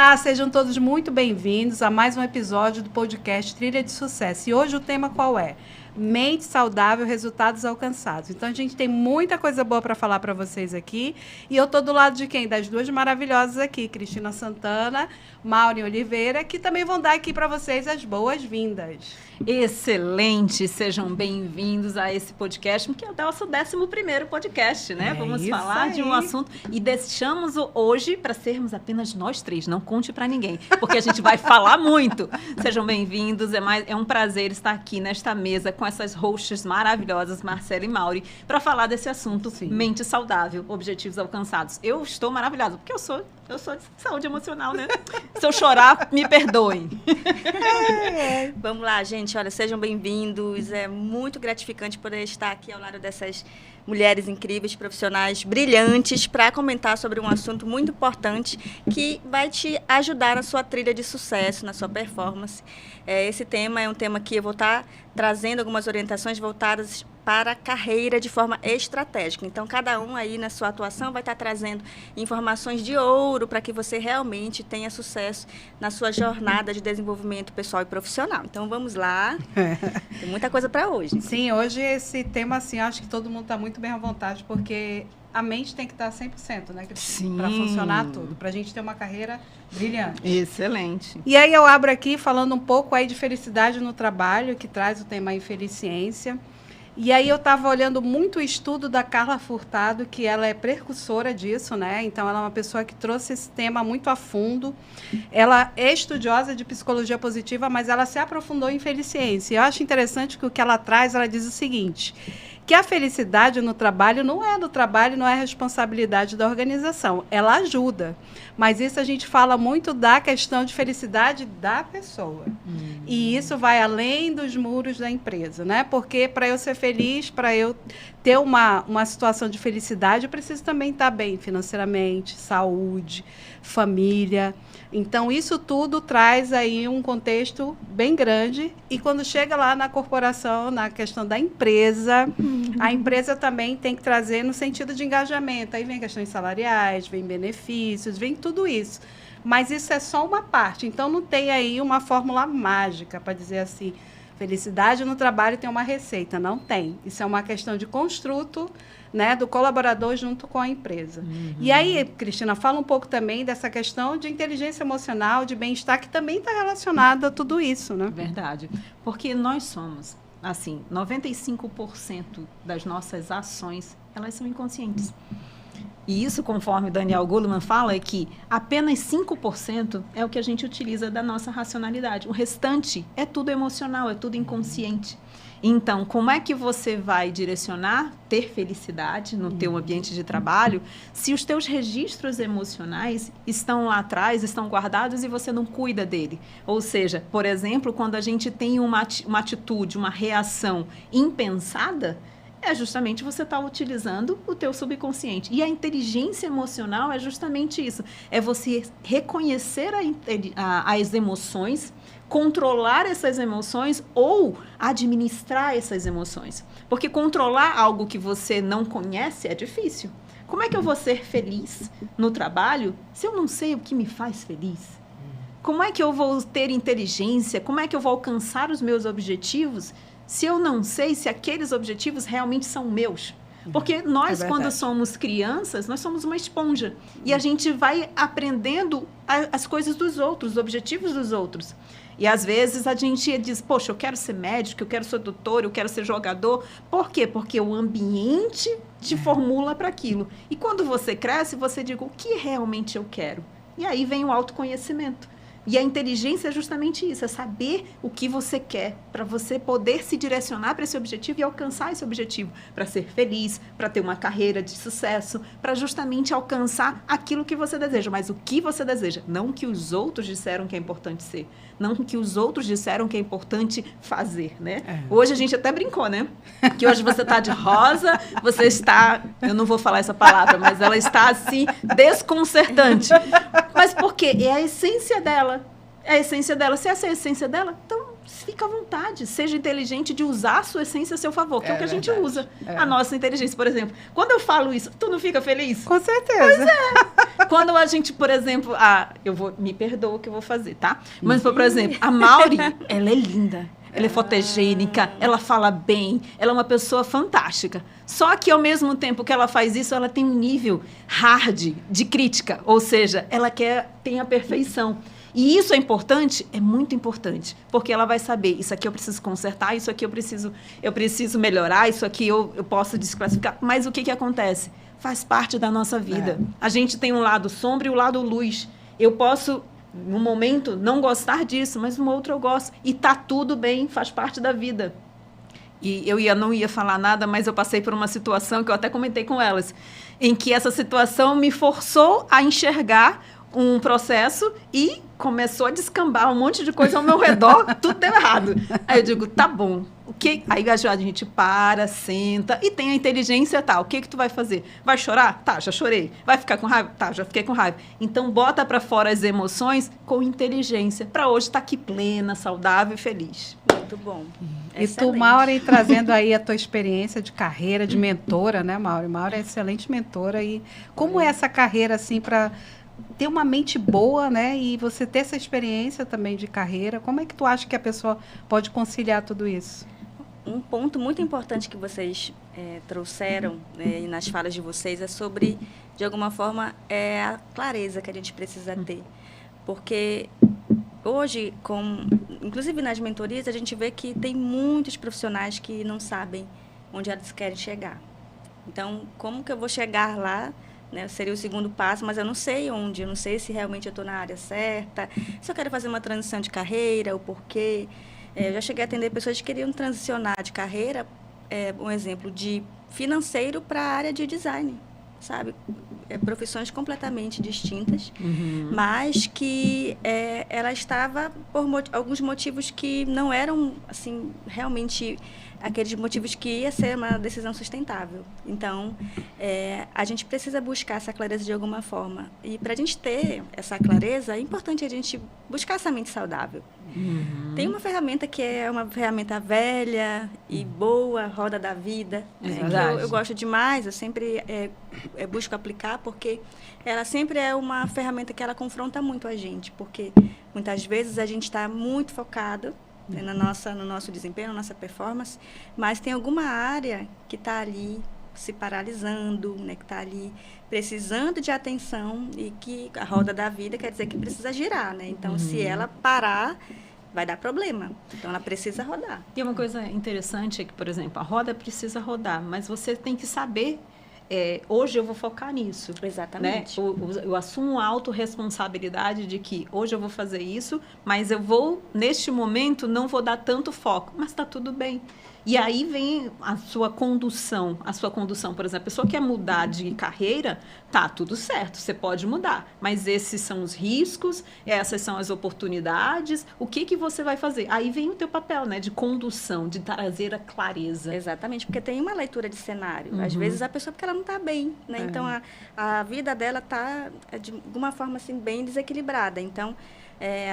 Olá, sejam todos muito bem-vindos a mais um episódio do podcast Trilha de Sucesso. E hoje o tema qual é? Mente saudável, resultados alcançados. Então, a gente tem muita coisa boa para falar para vocês aqui. E eu estou do lado de quem? Das duas maravilhosas aqui, Cristina Santana, Maureen Oliveira, que também vão dar aqui para vocês as boas-vindas. Excelente! Sejam bem-vindos a esse podcast, que é o nosso 11º podcast, né? Vamos falar aí de um assunto e deixamos hoje para sermos apenas nós três, não conte para ninguém, porque a gente vai falar muito. Sejam bem-vindos, é um prazer estar aqui nesta mesa com essas hosts maravilhosas, Marcela e Mauri, para falar desse assunto, mente saudável, objetivos alcançados. Eu estou maravilhosa, porque eu sou de saúde emocional, né? Se eu chorar, me perdoem. Vamos lá, gente. Olha, sejam bem-vindos. É muito gratificante poder estar aqui ao lado dessas mulheres incríveis, profissionais brilhantes, para comentar sobre um assunto muito importante que vai te ajudar na sua trilha de sucesso, na sua performance. Esse tema é um tema que eu vou estar trazendo algumas orientações voltadas para a carreira de forma estratégica. Então, cada um aí na sua atuação vai estar trazendo informações de ouro para que você realmente tenha sucesso na sua jornada de desenvolvimento pessoal e profissional. Então, vamos lá. Tem muita coisa para hoje. Sim, hoje esse tema, assim, acho que todo mundo está muito bem à vontade, porque a mente tem que estar 100%, né, Cristina? Para funcionar tudo, para a gente ter uma carreira brilhante. Excelente. E aí eu abro aqui falando um pouco aí de felicidade no trabalho, que traz o tema Infeliciência. E aí eu estava olhando muito o estudo da Carla Furtado, que ela é precursora disso, né? Então, ela é uma pessoa que trouxe esse tema muito a fundo. Ela é estudiosa de psicologia positiva, mas ela se aprofundou em Infeliciência. E eu acho interessante que o que ela traz, ela diz o seguinte, que a felicidade no trabalho não é do trabalho, não é responsabilidade da organização. Ela ajuda. Mas isso a gente fala muito da questão de felicidade da pessoa. E isso vai além dos muros da empresa, né? Porque para eu ser feliz, para eu ter uma situação de felicidade, eu preciso também estar bem financeiramente, saúde, família. Então, isso tudo traz aí um contexto bem grande. E quando chega lá na corporação, na questão da empresa, a empresa também tem que trazer no sentido de engajamento. Aí vem questões salariais, vem benefícios, vem tudo isso. Mas isso é só uma parte. Então, não tem aí uma fórmula mágica para dizer assim, felicidade no trabalho tem uma receita. Não tem. Isso é uma questão de construto, né, do colaborador junto com a empresa. E aí, Cristina, fala um pouco também dessa questão de inteligência emocional, de bem-estar, que também está relacionada a tudo isso, né? Verdade. Porque nós somos, assim, 95% das nossas ações, elas são inconscientes. E isso, conforme Daniel Goleman fala, é que apenas 5% é o que a gente utiliza da nossa racionalidade. O restante é tudo emocional, é tudo inconsciente. Então, como é que você vai direcionar, ter felicidade no teu ambiente de trabalho, se os teus registros emocionais estão lá atrás, estão guardados e você não cuida dele? Ou seja, por exemplo, quando a gente tem uma atitude, uma reação impensada, é justamente você estar utilizando o teu subconsciente. E a inteligência emocional é justamente isso. É você reconhecer as emoções, controlar essas emoções ou administrar essas emoções. Porque controlar algo que você não conhece é difícil. Como é que eu vou ser feliz no trabalho se eu não sei o que me faz feliz? Como é que eu vou ter inteligência? Como é que eu vou alcançar os meus objetivos se eu não sei se aqueles objetivos realmente são meus? Porque nós, quando somos crianças, nós somos uma esponja. E a gente vai aprendendo as coisas dos outros, os objetivos dos outros. E, às vezes, a gente diz, poxa, eu quero ser médico, eu quero ser doutor, eu quero ser jogador. Por quê? Porque o ambiente te formula para aquilo. E quando você cresce, você diz, o que realmente eu quero? E aí vem o autoconhecimento. E a inteligência é justamente isso, é saber o que você quer, para você poder se direcionar para esse objetivo e alcançar esse objetivo, para ser feliz, para ter uma carreira de sucesso, para justamente alcançar aquilo que você deseja. Mas o que você deseja, não o que os outros disseram que é importante ser, não o que os outros disseram que é importante fazer, né? Hoje a gente até brincou, né? Que hoje você está de rosa, você está, eu não vou falar essa palavra, mas ela está assim, desconcertante. Mas por quê? É a essência dela. É a essência dela. Se essa é a essência dela, então fica à vontade. Seja inteligente de usar a sua essência a seu favor, que é o que a gente usa. A nossa inteligência, por exemplo. Quando eu falo isso, tu não fica feliz? Com certeza. Pois é. Quando a gente, por exemplo, me perdoa o que eu vou fazer, tá? Mas, por exemplo, a Mauri, ela é linda. Ela é fotogênica, ela fala bem, ela é uma pessoa fantástica. Só que, ao mesmo tempo que ela faz isso, ela tem um nível hard de crítica. Ou seja, ela tem a perfeição. E isso é importante? É muito importante. Porque ela vai saber, isso aqui eu preciso consertar, isso aqui eu preciso melhorar, isso aqui eu posso desclassificar. Mas o que acontece? Faz parte da nossa vida. A gente tem um lado sombra e um lado luz. Eu posso, num momento, não gostar disso, mas no outro eu gosto. E tá tudo bem, faz parte da vida. E eu não ia falar nada, mas eu passei por uma situação que eu até comentei com elas, em que essa situação me forçou a enxergar um processo e começou a descambar um monte de coisa ao meu redor, tudo deu errado. Aí eu digo, tá bom. Aí a gente para, senta e tem a inteligência, tá, o que tu vai fazer? Vai chorar? Tá, já chorei. Vai ficar com raiva? Tá, já fiquei com raiva. Então, bota para fora as emoções com inteligência, para hoje estar aqui plena, saudável e feliz. Muito bom. E tu, Mauri, trazendo aí a tua experiência de carreira, de mentora, né, Mauri? Mauri é excelente mentora. E como é essa carreira, assim, para ter uma mente boa, né, e você ter essa experiência também de carreira, como é que tu acha que a pessoa pode conciliar tudo isso? Um ponto muito importante que vocês trouxeram nas falas de vocês é sobre, de alguma forma, a clareza que a gente precisa ter. Porque hoje, inclusive nas mentorias, a gente vê que tem muitos profissionais que não sabem onde eles querem chegar. Então, como que eu vou chegar lá? Né, seria o segundo passo, mas eu não sei onde, eu não sei se realmente eu estou na área certa, se eu quero fazer uma transição de carreira, o porquê. Eu já cheguei a atender pessoas que queriam transicionar de carreira, um exemplo, de financeiro para a área de design, sabe? Profissões completamente distintas, mas que ela estava por alguns motivos que não eram, assim, realmente aqueles motivos que ia ser uma decisão sustentável. Então, a gente precisa buscar essa clareza de alguma forma. E para a gente ter essa clareza, é importante a gente buscar essa mente saudável. Tem uma ferramenta que é uma ferramenta velha e boa, roda da vida, que eu gosto demais, eu sempre busco aplicar, porque ela sempre é uma ferramenta que ela confronta muito a gente, porque muitas vezes a gente está muito focado no nosso desempenho, na nossa performance, mas tem alguma área que está ali se paralisando, né, que está ali precisando de atenção, e que a roda da vida quer dizer que precisa girar, né? Então, se ela parar, vai dar problema. Então, ela precisa rodar. E uma coisa interessante é que, por exemplo, a roda precisa rodar, mas você tem que saber, hoje eu vou focar nisso. Exatamente. Né? Eu assumo a autorresponsabilidade de que hoje eu vou fazer isso, mas eu vou, neste momento, não vou dar tanto foco. Mas está tudo bem. E aí vem a sua condução. Por exemplo, a pessoa quer mudar de carreira, tá, tudo certo, você pode mudar. Mas esses são os riscos, essas são as oportunidades, o que você vai fazer? Aí vem o teu papel, né, de condução, de trazer a clareza. Exatamente, porque tem uma leitura de cenário. Às vezes a pessoa, porque ela não está bem, né? Então, a vida dela está, de alguma forma, assim, bem desequilibrada. Então,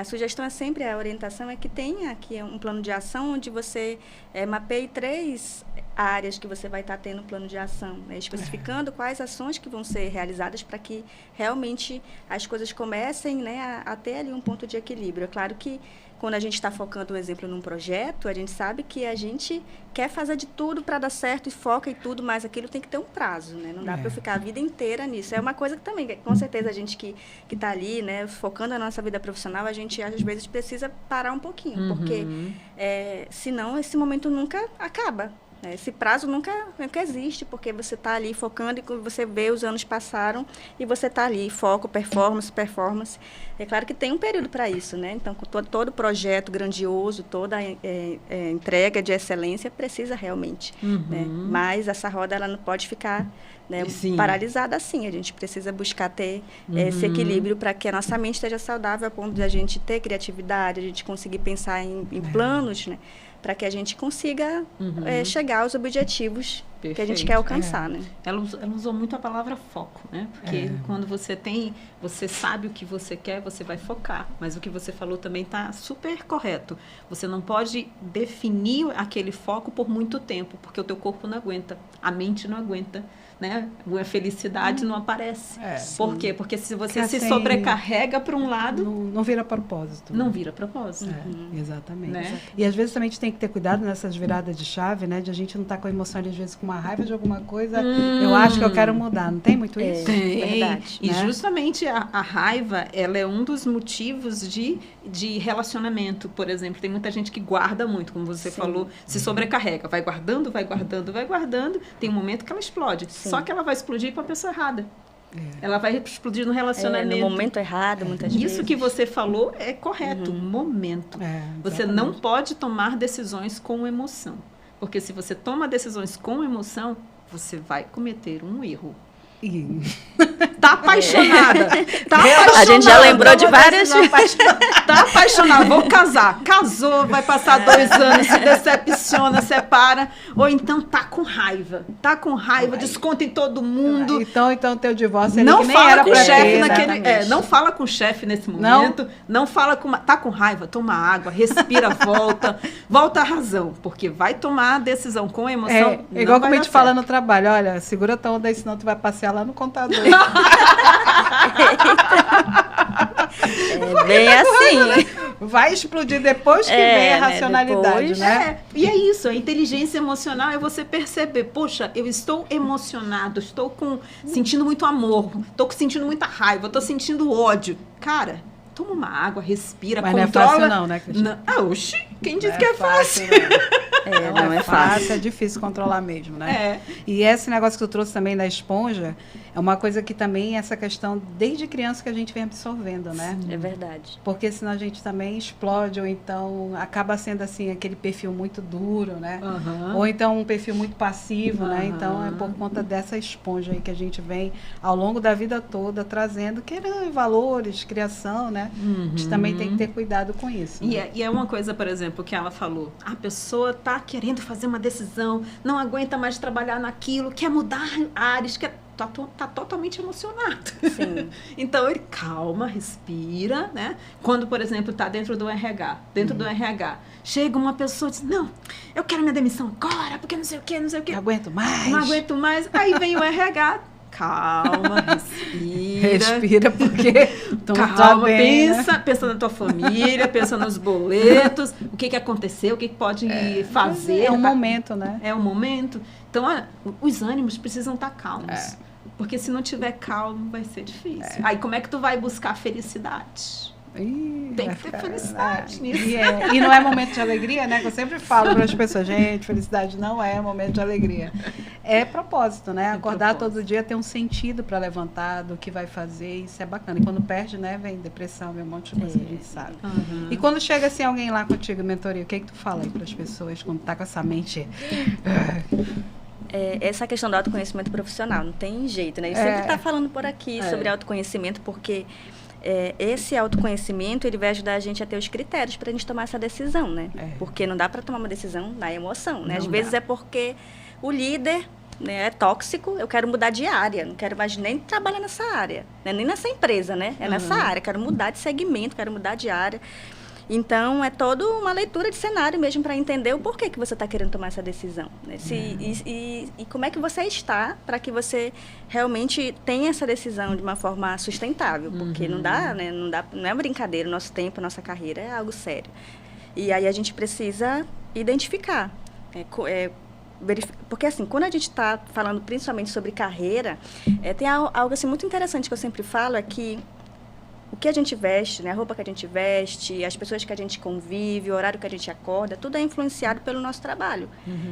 a sugestão é sempre, a orientação é que tenha aqui um plano de ação onde você mapeie 3 áreas que você vai estar tendo plano de ação, né? Especificando quais ações que vão ser realizadas para que realmente as coisas comecem, né, a ter ali um ponto de equilíbrio. É claro que quando a gente está focando, por exemplo, num projeto, a gente sabe que a gente quer fazer de tudo para dar certo e foca e tudo, mas aquilo tem que ter um prazo, né? Não dá para eu ficar a vida inteira nisso. É uma coisa que também, com certeza, a gente que está ali, né, focando a nossa vida profissional, a gente às vezes precisa parar um pouquinho, porque senão esse momento nunca acaba. Esse prazo nunca existe, porque você está ali focando e quando você vê, os anos passaram e você está ali, foco, performance. É claro que tem um período para isso, né? Então, todo projeto grandioso, toda entrega de excelência precisa realmente. Né? Mas essa roda ela não pode ficar, né, paralisada assim. A gente precisa buscar ter esse equilíbrio para que a nossa mente esteja saudável, a ponto de a gente ter criatividade, a gente conseguir pensar em planos, né? Para que a gente consiga chegar aos objetivos que a gente quer alcançar, né? Ela usou muito a palavra foco, né? Porque quando você sabe o que você quer, você vai focar. Mas o que você falou também está super correto. Você não pode definir aquele foco por muito tempo, porque o teu corpo não aguenta, a mente não aguenta, né? A felicidade não aparece. Por quê? Porque se você se sobrecarrega para um lado... Não vira propósito. Não vira propósito. Exatamente. Né? E às vezes também a gente tem que ter cuidado nessas viradas de chave, né? De a gente não estar com a emoção, às vezes com uma raiva de alguma coisa, eu acho que eu quero mudar. Não tem muito isso? Tem. Verdade. E né? justamente a raiva, ela é um dos motivos de relacionamento, por exemplo. Tem muita gente que guarda muito, como você falou, se sobrecarrega. Vai guardando, vai guardando, vai guardando. Tem um momento que ela explode. Só que ela vai explodir com a pessoa errada. Ela vai explodir no relacionamento. No momento errado, muitas vezes. Isso que você falou é correto, momento. Você não pode tomar decisões com emoção. Porque se você toma decisões com emoção, você vai cometer um erro. Tá apaixonada. Tá apaixonada. A gente já lembrou de várias. Tá apaixonada, vou casar. Casou, vai passar 2 anos, se decepciona, separa. Ou então tá com raiva. Tá com raiva, desconta em todo mundo. Então teu divórcio não que nem fala era com o pra chefe ter, naquele. Não fala com o chefe nesse momento. Não fala com. Tá com raiva, toma água, respira, volta à razão. Porque vai tomar a decisão com emoção. É igual como a gente fala no trabalho, olha, segura a tua onda aí, senão tu vai passear lá no contador. É bem assim. Vai explodir depois que vem a racionalidade, depois, né? E é isso, a inteligência emocional é você perceber, poxa, eu estou emocionado, estou sentindo muito amor, estou sentindo muita raiva, estou sentindo ódio. Cara, toma uma água, respira, mas controla. Não é fácil não, né, Cristina? Oxi, quem disse que é fácil? Não é fácil, é difícil controlar mesmo, né? E esse negócio que tu trouxe também da esponja, é uma coisa que também, essa questão, desde criança que a gente vem absorvendo, né? É verdade. Porque senão a gente também explode, ou então acaba sendo assim, aquele perfil muito duro, né? Ou então um perfil muito passivo, né? Então é por conta dessa esponja aí que a gente vem ao longo da vida toda trazendo, querendo valores, criação, né? A gente também tem que ter cuidado com isso. Né? E é uma coisa, por exemplo, que ela falou, a pessoa tá querendo fazer uma decisão, não aguenta mais trabalhar naquilo, quer mudar áreas, tá totalmente emocionado. Sim. Então, ele calma, respira, né? Quando, por exemplo, tá dentro do RH, chega uma pessoa e diz, não, eu quero minha demissão agora, porque não sei o quê. Não aguento mais. Não aguento mais. Aí vem o RH, calma, respira, porque calma, bem, pensa na tua família, pensa nos boletos, o que aconteceu, o que pode fazer. É um momento, né? É um momento. Então, os ânimos precisam estar calmos. Porque se não tiver calmo, vai ser difícil. Aí, como é que tu vai buscar felicidade? Tem que ter felicidade nisso. E não é momento de alegria, né? Que eu sempre falo para as pessoas, gente, felicidade não é momento de alegria. É propósito, né? Acordar todo dia, ter um sentido para levantar, do que vai fazer, isso é bacana. E quando perde, né, vem depressão, vem um monte de coisa, a gente sabe. E quando chega assim alguém lá contigo, mentoria, o que tu fala aí para as pessoas quando tá com essa mente... Essa questão do autoconhecimento profissional, não tem jeito, né? E sempre está falando por aqui sobre autoconhecimento, porque esse autoconhecimento, ele vai ajudar a gente a ter os critérios para a gente tomar essa decisão, né? Porque não dá para tomar uma decisão na emoção, né? Às vezes é porque o líder, né, é tóxico, eu quero mudar de área, não quero mais nem trabalhar nessa área, né? Nem nessa empresa, né? É nessa área, quero mudar de segmento, quero mudar de área. Então, é toda uma leitura de cenário mesmo para entender o porquê que você está querendo tomar essa decisão. Né? E como é que você está para que você realmente tenha essa decisão de uma forma sustentável. Porque não dá, né? Não é brincadeira, o nosso tempo, a nossa carreira é algo sério. E aí a gente precisa identificar. Porque, assim, quando a gente está falando principalmente sobre carreira, tem algo assim, muito interessante que eu sempre falo, é que o que a gente veste, né, a roupa que a gente veste, as pessoas que a gente convive, o horário que a gente acorda, tudo é influenciado pelo nosso trabalho.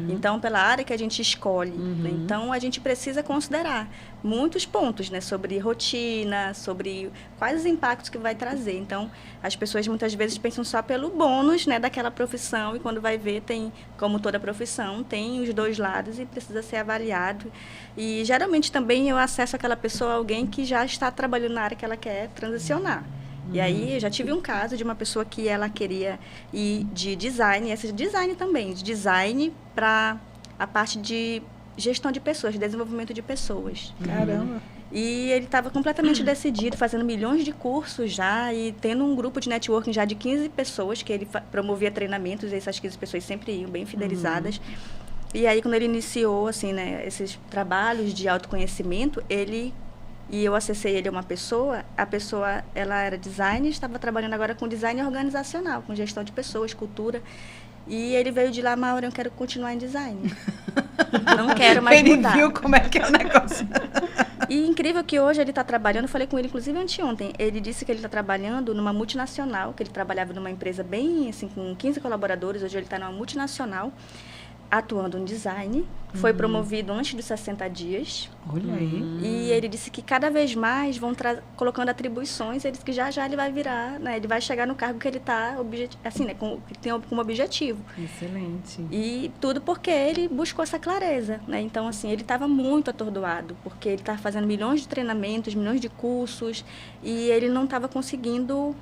Então, pela área que a gente escolhe. Né? Então, a gente precisa considerar muitos pontos, né, sobre rotina, sobre quais os impactos que vai trazer. Então, as pessoas muitas vezes pensam só pelo bônus, né, daquela profissão, e quando vai ver, tem, como toda profissão, tem os dois lados e precisa ser avaliado. E, geralmente, também eu acesso aquela pessoa a alguém que já está trabalhando na área que ela quer transicionar. E aí, eu já tive um caso de uma pessoa que ela queria ir de design, esse design também, de design para a parte de gestão de pessoas, desenvolvimento de pessoas. Caramba. E ele estava completamente decidido, fazendo milhões de cursos já e tendo um grupo de networking já de 15 pessoas, que ele promovia treinamentos, e essas 15 pessoas sempre iam bem fidelizadas. E aí, quando ele iniciou, assim, né, esses trabalhos de autoconhecimento, eu acessei ele a uma pessoa, a pessoa, ela era designer, estava trabalhando agora com design organizacional, com gestão de pessoas, cultura. E ele veio de lá, Maura, eu quero continuar em design. Não quero mais mudar. Ele viu como é que é o negócio. E incrível que hoje ele está trabalhando, eu falei com ele inclusive anteontem, ele disse que ele está trabalhando numa multinacional, que ele trabalhava numa empresa bem, assim, com 15 colaboradores, hoje ele está numa multinacional, atuando em design, foi promovido antes dos 60 dias. Olha aí. E ele disse que cada vez mais vão colocando atribuições, ele disse que já ele vai virar, né, ele vai chegar no cargo que ele está, assim, né, que tem como objetivo. Excelente. E tudo porque ele buscou essa clareza, né? Então, assim, ele estava muito atordoado, porque ele estava fazendo milhões de treinamentos, milhões de cursos, e ele não estava conseguindo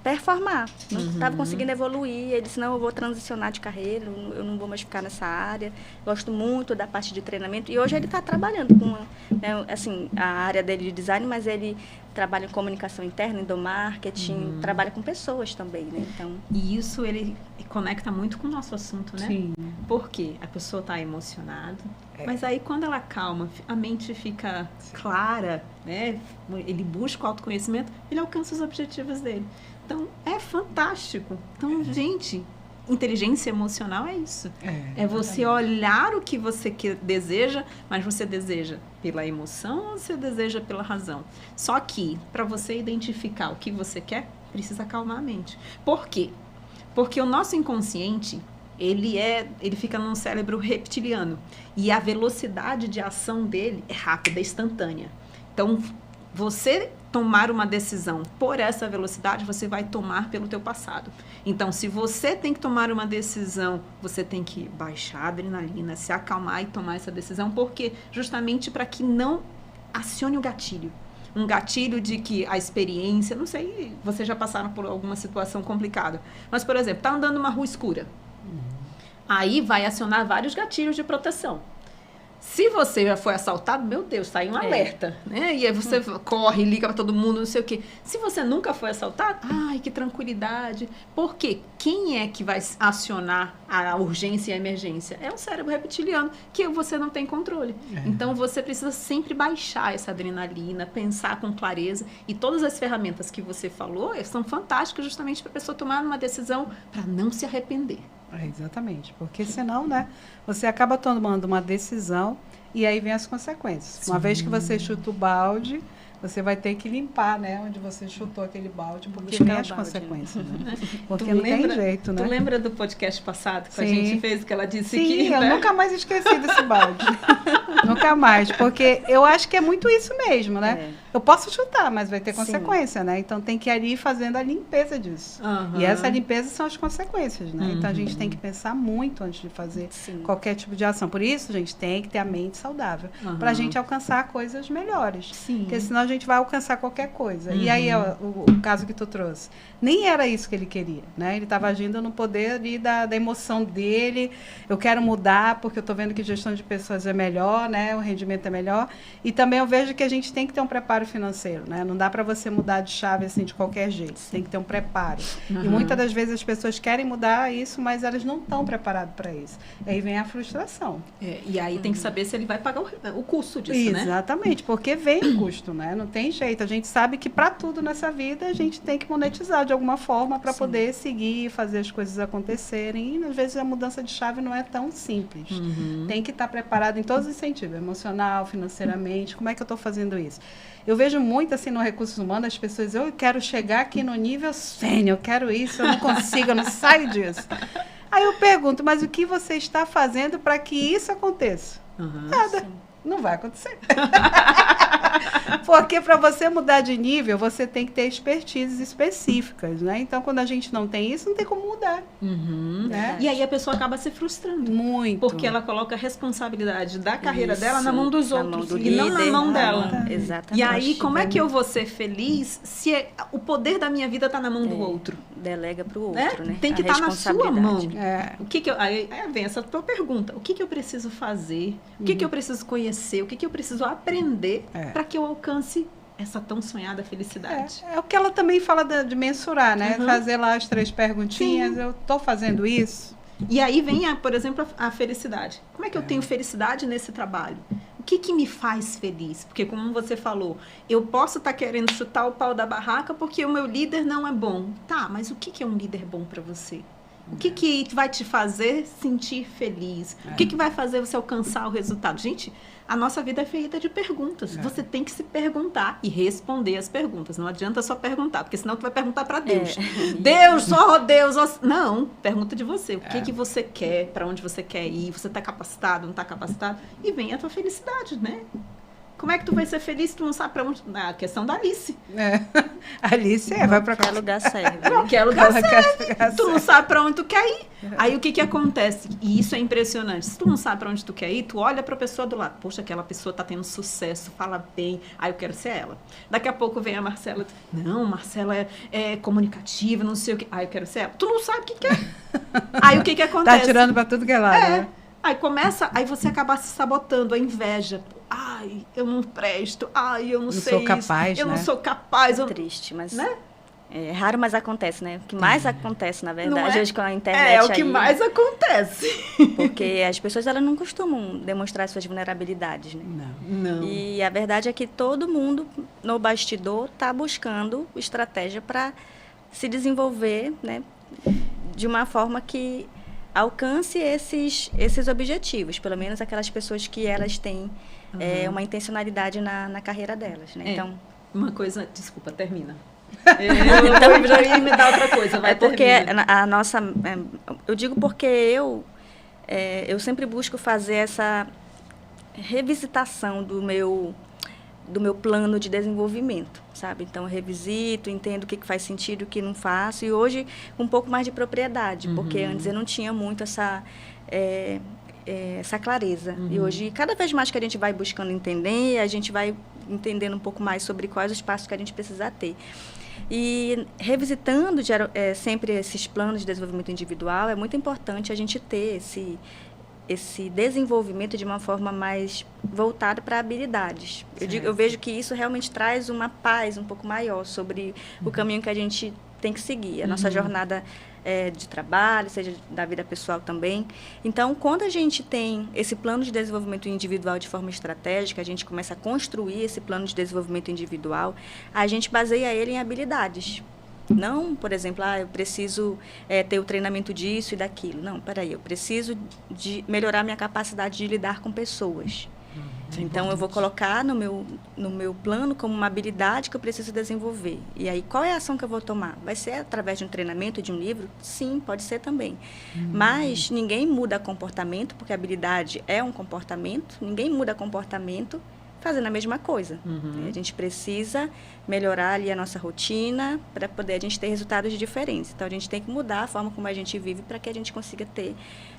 performar, não estava conseguindo evoluir. Ele disse, não, eu vou transicionar de carreira, eu não vou mais ficar nessa área, gosto muito da parte de treinamento. E hoje ele está trabalhando com, né, assim, a área dele de design, mas ele trabalha em comunicação interna, endomarketing, trabalha com pessoas também, né? Então, e isso ele conecta muito com o nosso assunto, né? Sim. Porque a pessoa está emocionada, mas aí quando ela calma, a mente fica clara, né? Ele busca o autoconhecimento, ele alcança os objetivos dele. Então, é fantástico. Então, gente, inteligência emocional é isso. É você olhar o que você deseja, mas você deseja pela emoção ou você deseja pela razão? Só que, para você identificar o que você quer, precisa acalmar a mente. Por quê? Porque o nosso inconsciente, ele fica num cérebro reptiliano. E a velocidade de ação dele é rápida, instantânea. Então, você tomar uma decisão por essa velocidade, você vai tomar pelo teu passado. Então, se você tem que tomar uma decisão, você tem que baixar a adrenalina, se acalmar e tomar essa decisão, porque justamente para que não acione o gatilho. Um gatilho de que a experiência, não sei, vocês já passaram por alguma situação complicada, mas, por exemplo, tá andando numa rua escura. Aí vai acionar vários gatilhos de proteção. Se você já foi assaltado, meu Deus, tá aí um alerta, né? E aí você corre, liga para todo mundo, não sei o quê. Se você nunca foi assaltado, ai, que tranquilidade. Por quê? Quem é que vai acionar a urgência e a emergência? É o cérebro reptiliano, que você não tem controle. Então, você precisa sempre baixar essa adrenalina, pensar com clareza. E todas as ferramentas que você falou são fantásticas justamente para a pessoa tomar uma decisão para não se arrepender. Exatamente, porque senão, né, você acaba tomando uma decisão e aí vem as consequências. Uma vez que você chuta o balde, você vai ter que limpar, né, onde você chutou aquele balde, porque vem as consequências, né? Porque não tem jeito, né? Tu lembra do podcast passado que a gente fez, que ela disse que... Sim, eu nunca mais esqueci desse balde. Nunca mais, porque eu acho que é muito isso mesmo, né? Eu posso chutar, mas vai ter consequência, né? Então tem que ir ali fazendo a limpeza disso. E essa limpeza são as consequências, né? Então a gente tem que pensar muito antes de fazer qualquer tipo de ação. Por isso, gente, tem que ter a mente saudável para a gente alcançar coisas melhores. Porque senão a gente vai alcançar qualquer coisa. E aí, o caso que tu trouxe, nem era isso que ele queria, né? Ele estava agindo no poder ali da emoção dele. Eu quero mudar porque eu estou vendo que gestão de pessoas é melhor, né? O rendimento é melhor. E também eu vejo que a gente tem que ter um preparo financeiro, né? Não dá para você mudar de chave assim de qualquer jeito. Você tem que ter um preparo. E muitas das vezes as pessoas querem mudar isso, mas elas não estão preparadas para isso. E aí vem a frustração. E aí tem que saber se ele vai pagar o custo disso, né? Exatamente, porque vem o custo, né? Não tem jeito. A gente sabe que para tudo nessa vida a gente tem que monetizar de alguma forma para poder seguir, fazer as coisas acontecerem. E às vezes a mudança de chave não é tão simples. Tem que estar preparado em todos os sentidos, emocional, financeiramente. Como é que eu estou fazendo isso? Eu vejo muito assim no recursos humanos, as pessoas, eu quero chegar aqui no nível sênior, eu quero isso, eu não consigo, eu não saio disso. Aí eu pergunto, mas o que você está fazendo para que isso aconteça? Nada. Não vai acontecer. Porque para você mudar de nível, você tem que ter expertises específicas, né? Então, quando a gente não tem isso, não tem como mudar. Né? E aí a pessoa acaba se frustrando. Muito. Porque ela coloca a responsabilidade da carreira dela na mão dos outros. Mão do e não na mão dela. Exatamente. E aí, como é que eu vou ser feliz se o poder da minha vida está na mão do outro? delega para o outro, né? Tem que estar na sua mão. O que eu, aí vem essa tua pergunta. O que eu preciso fazer? O que eu preciso conhecer? O que eu preciso aprender para que eu alcance essa tão sonhada felicidade? É o que ela também fala de mensurar, né? Fazer lá as 3 perguntinhas. Sim. Eu estou fazendo isso? E aí vem, por exemplo, a felicidade. Como é que eu tenho felicidade nesse trabalho? O que me faz feliz? Porque, como você falou, eu posso estar querendo chutar o pau da barraca porque o meu líder não é bom. Tá, mas o que é um líder bom para você? O que vai te fazer sentir feliz? O que vai fazer você alcançar o resultado? Gente, a nossa vida é feita de perguntas. Você tem que se perguntar e responder as perguntas. Não adianta só perguntar, porque senão tu vai perguntar para Deus. Deus, só Deus. Não, pergunta de você. O que você quer? Para onde você quer ir? Você está capacitado? Não está capacitado? E vem a tua felicidade, né? Como é que tu vai ser feliz se tu não sabe para onde... A questão da Alice. Alice vai para qualquer lugar serve. Qualquer lugar serve. Tu não sabe para onde tu quer ir. Aí o que acontece? E isso é impressionante. Se tu não sabe para onde tu quer ir, tu olha para a pessoa do lado. Poxa, aquela pessoa tá tendo sucesso, fala bem. Aí eu quero ser ela. Daqui a pouco vem a Marcela. Não, Marcela é comunicativa, não sei o quê. Aí eu quero ser ela. Tu não sabe o que é. Aí o que acontece? Tá tirando para tudo que é lado, né? Aí você acaba se sabotando, a inveja. Ai, eu não presto. Ai, eu não sei sou capaz, eu não sou capaz. Triste, mas... Né? É raro, mas acontece, né? O que mais acontece, na verdade, hoje com a internet. É o que mais acontece. Porque as pessoas, elas não costumam demonstrar suas vulnerabilidades, né? Não. E a verdade é que todo mundo, no bastidor, está buscando estratégia para se desenvolver, né? De uma forma que alcance esses objetivos. Pelo menos aquelas pessoas que elas têm uma intencionalidade na carreira delas, né? Então, uma coisa... Desculpa, termina. Eu já ia me dar outra coisa, vai, porque termina. A nossa... eu digo porque eu sempre busco fazer essa revisitação do meu plano de desenvolvimento, sabe? Então, eu revisito, entendo o que faz sentido, o que não faço. E hoje, com um pouco mais de propriedade, porque antes eu não tinha muito essa clareza. E hoje, cada vez mais que a gente vai buscando entender, a gente vai entendendo um pouco mais sobre quais os passos que a gente precisa ter. E revisitando sempre esses planos de desenvolvimento individual, é muito importante a gente ter esse desenvolvimento de uma forma mais voltada para habilidades. Eu vejo que isso realmente traz uma paz um pouco maior sobre o caminho que a gente tem que seguir, a nossa jornada de trabalho, seja da vida pessoal também. Então, quando a gente tem esse plano de desenvolvimento individual de forma estratégica, a gente começa a construir esse plano de desenvolvimento individual, a gente baseia ele em habilidades. Não, por exemplo, eu preciso ter o treinamento disso e daquilo. Não, peraí, eu preciso de melhorar minha capacidade de lidar com pessoas. Então, eu vou colocar no meu plano como uma habilidade que eu preciso desenvolver. E aí, qual é a ação que eu vou tomar? Vai ser através de um treinamento, de um livro? Sim, pode ser também. Mas ninguém muda comportamento, porque a habilidade é um comportamento. Ninguém muda comportamento fazendo a mesma coisa. A gente precisa melhorar ali a nossa rotina para poder a gente ter resultados diferentes. Então, a gente tem que mudar a forma como a gente vive para que a gente consiga ter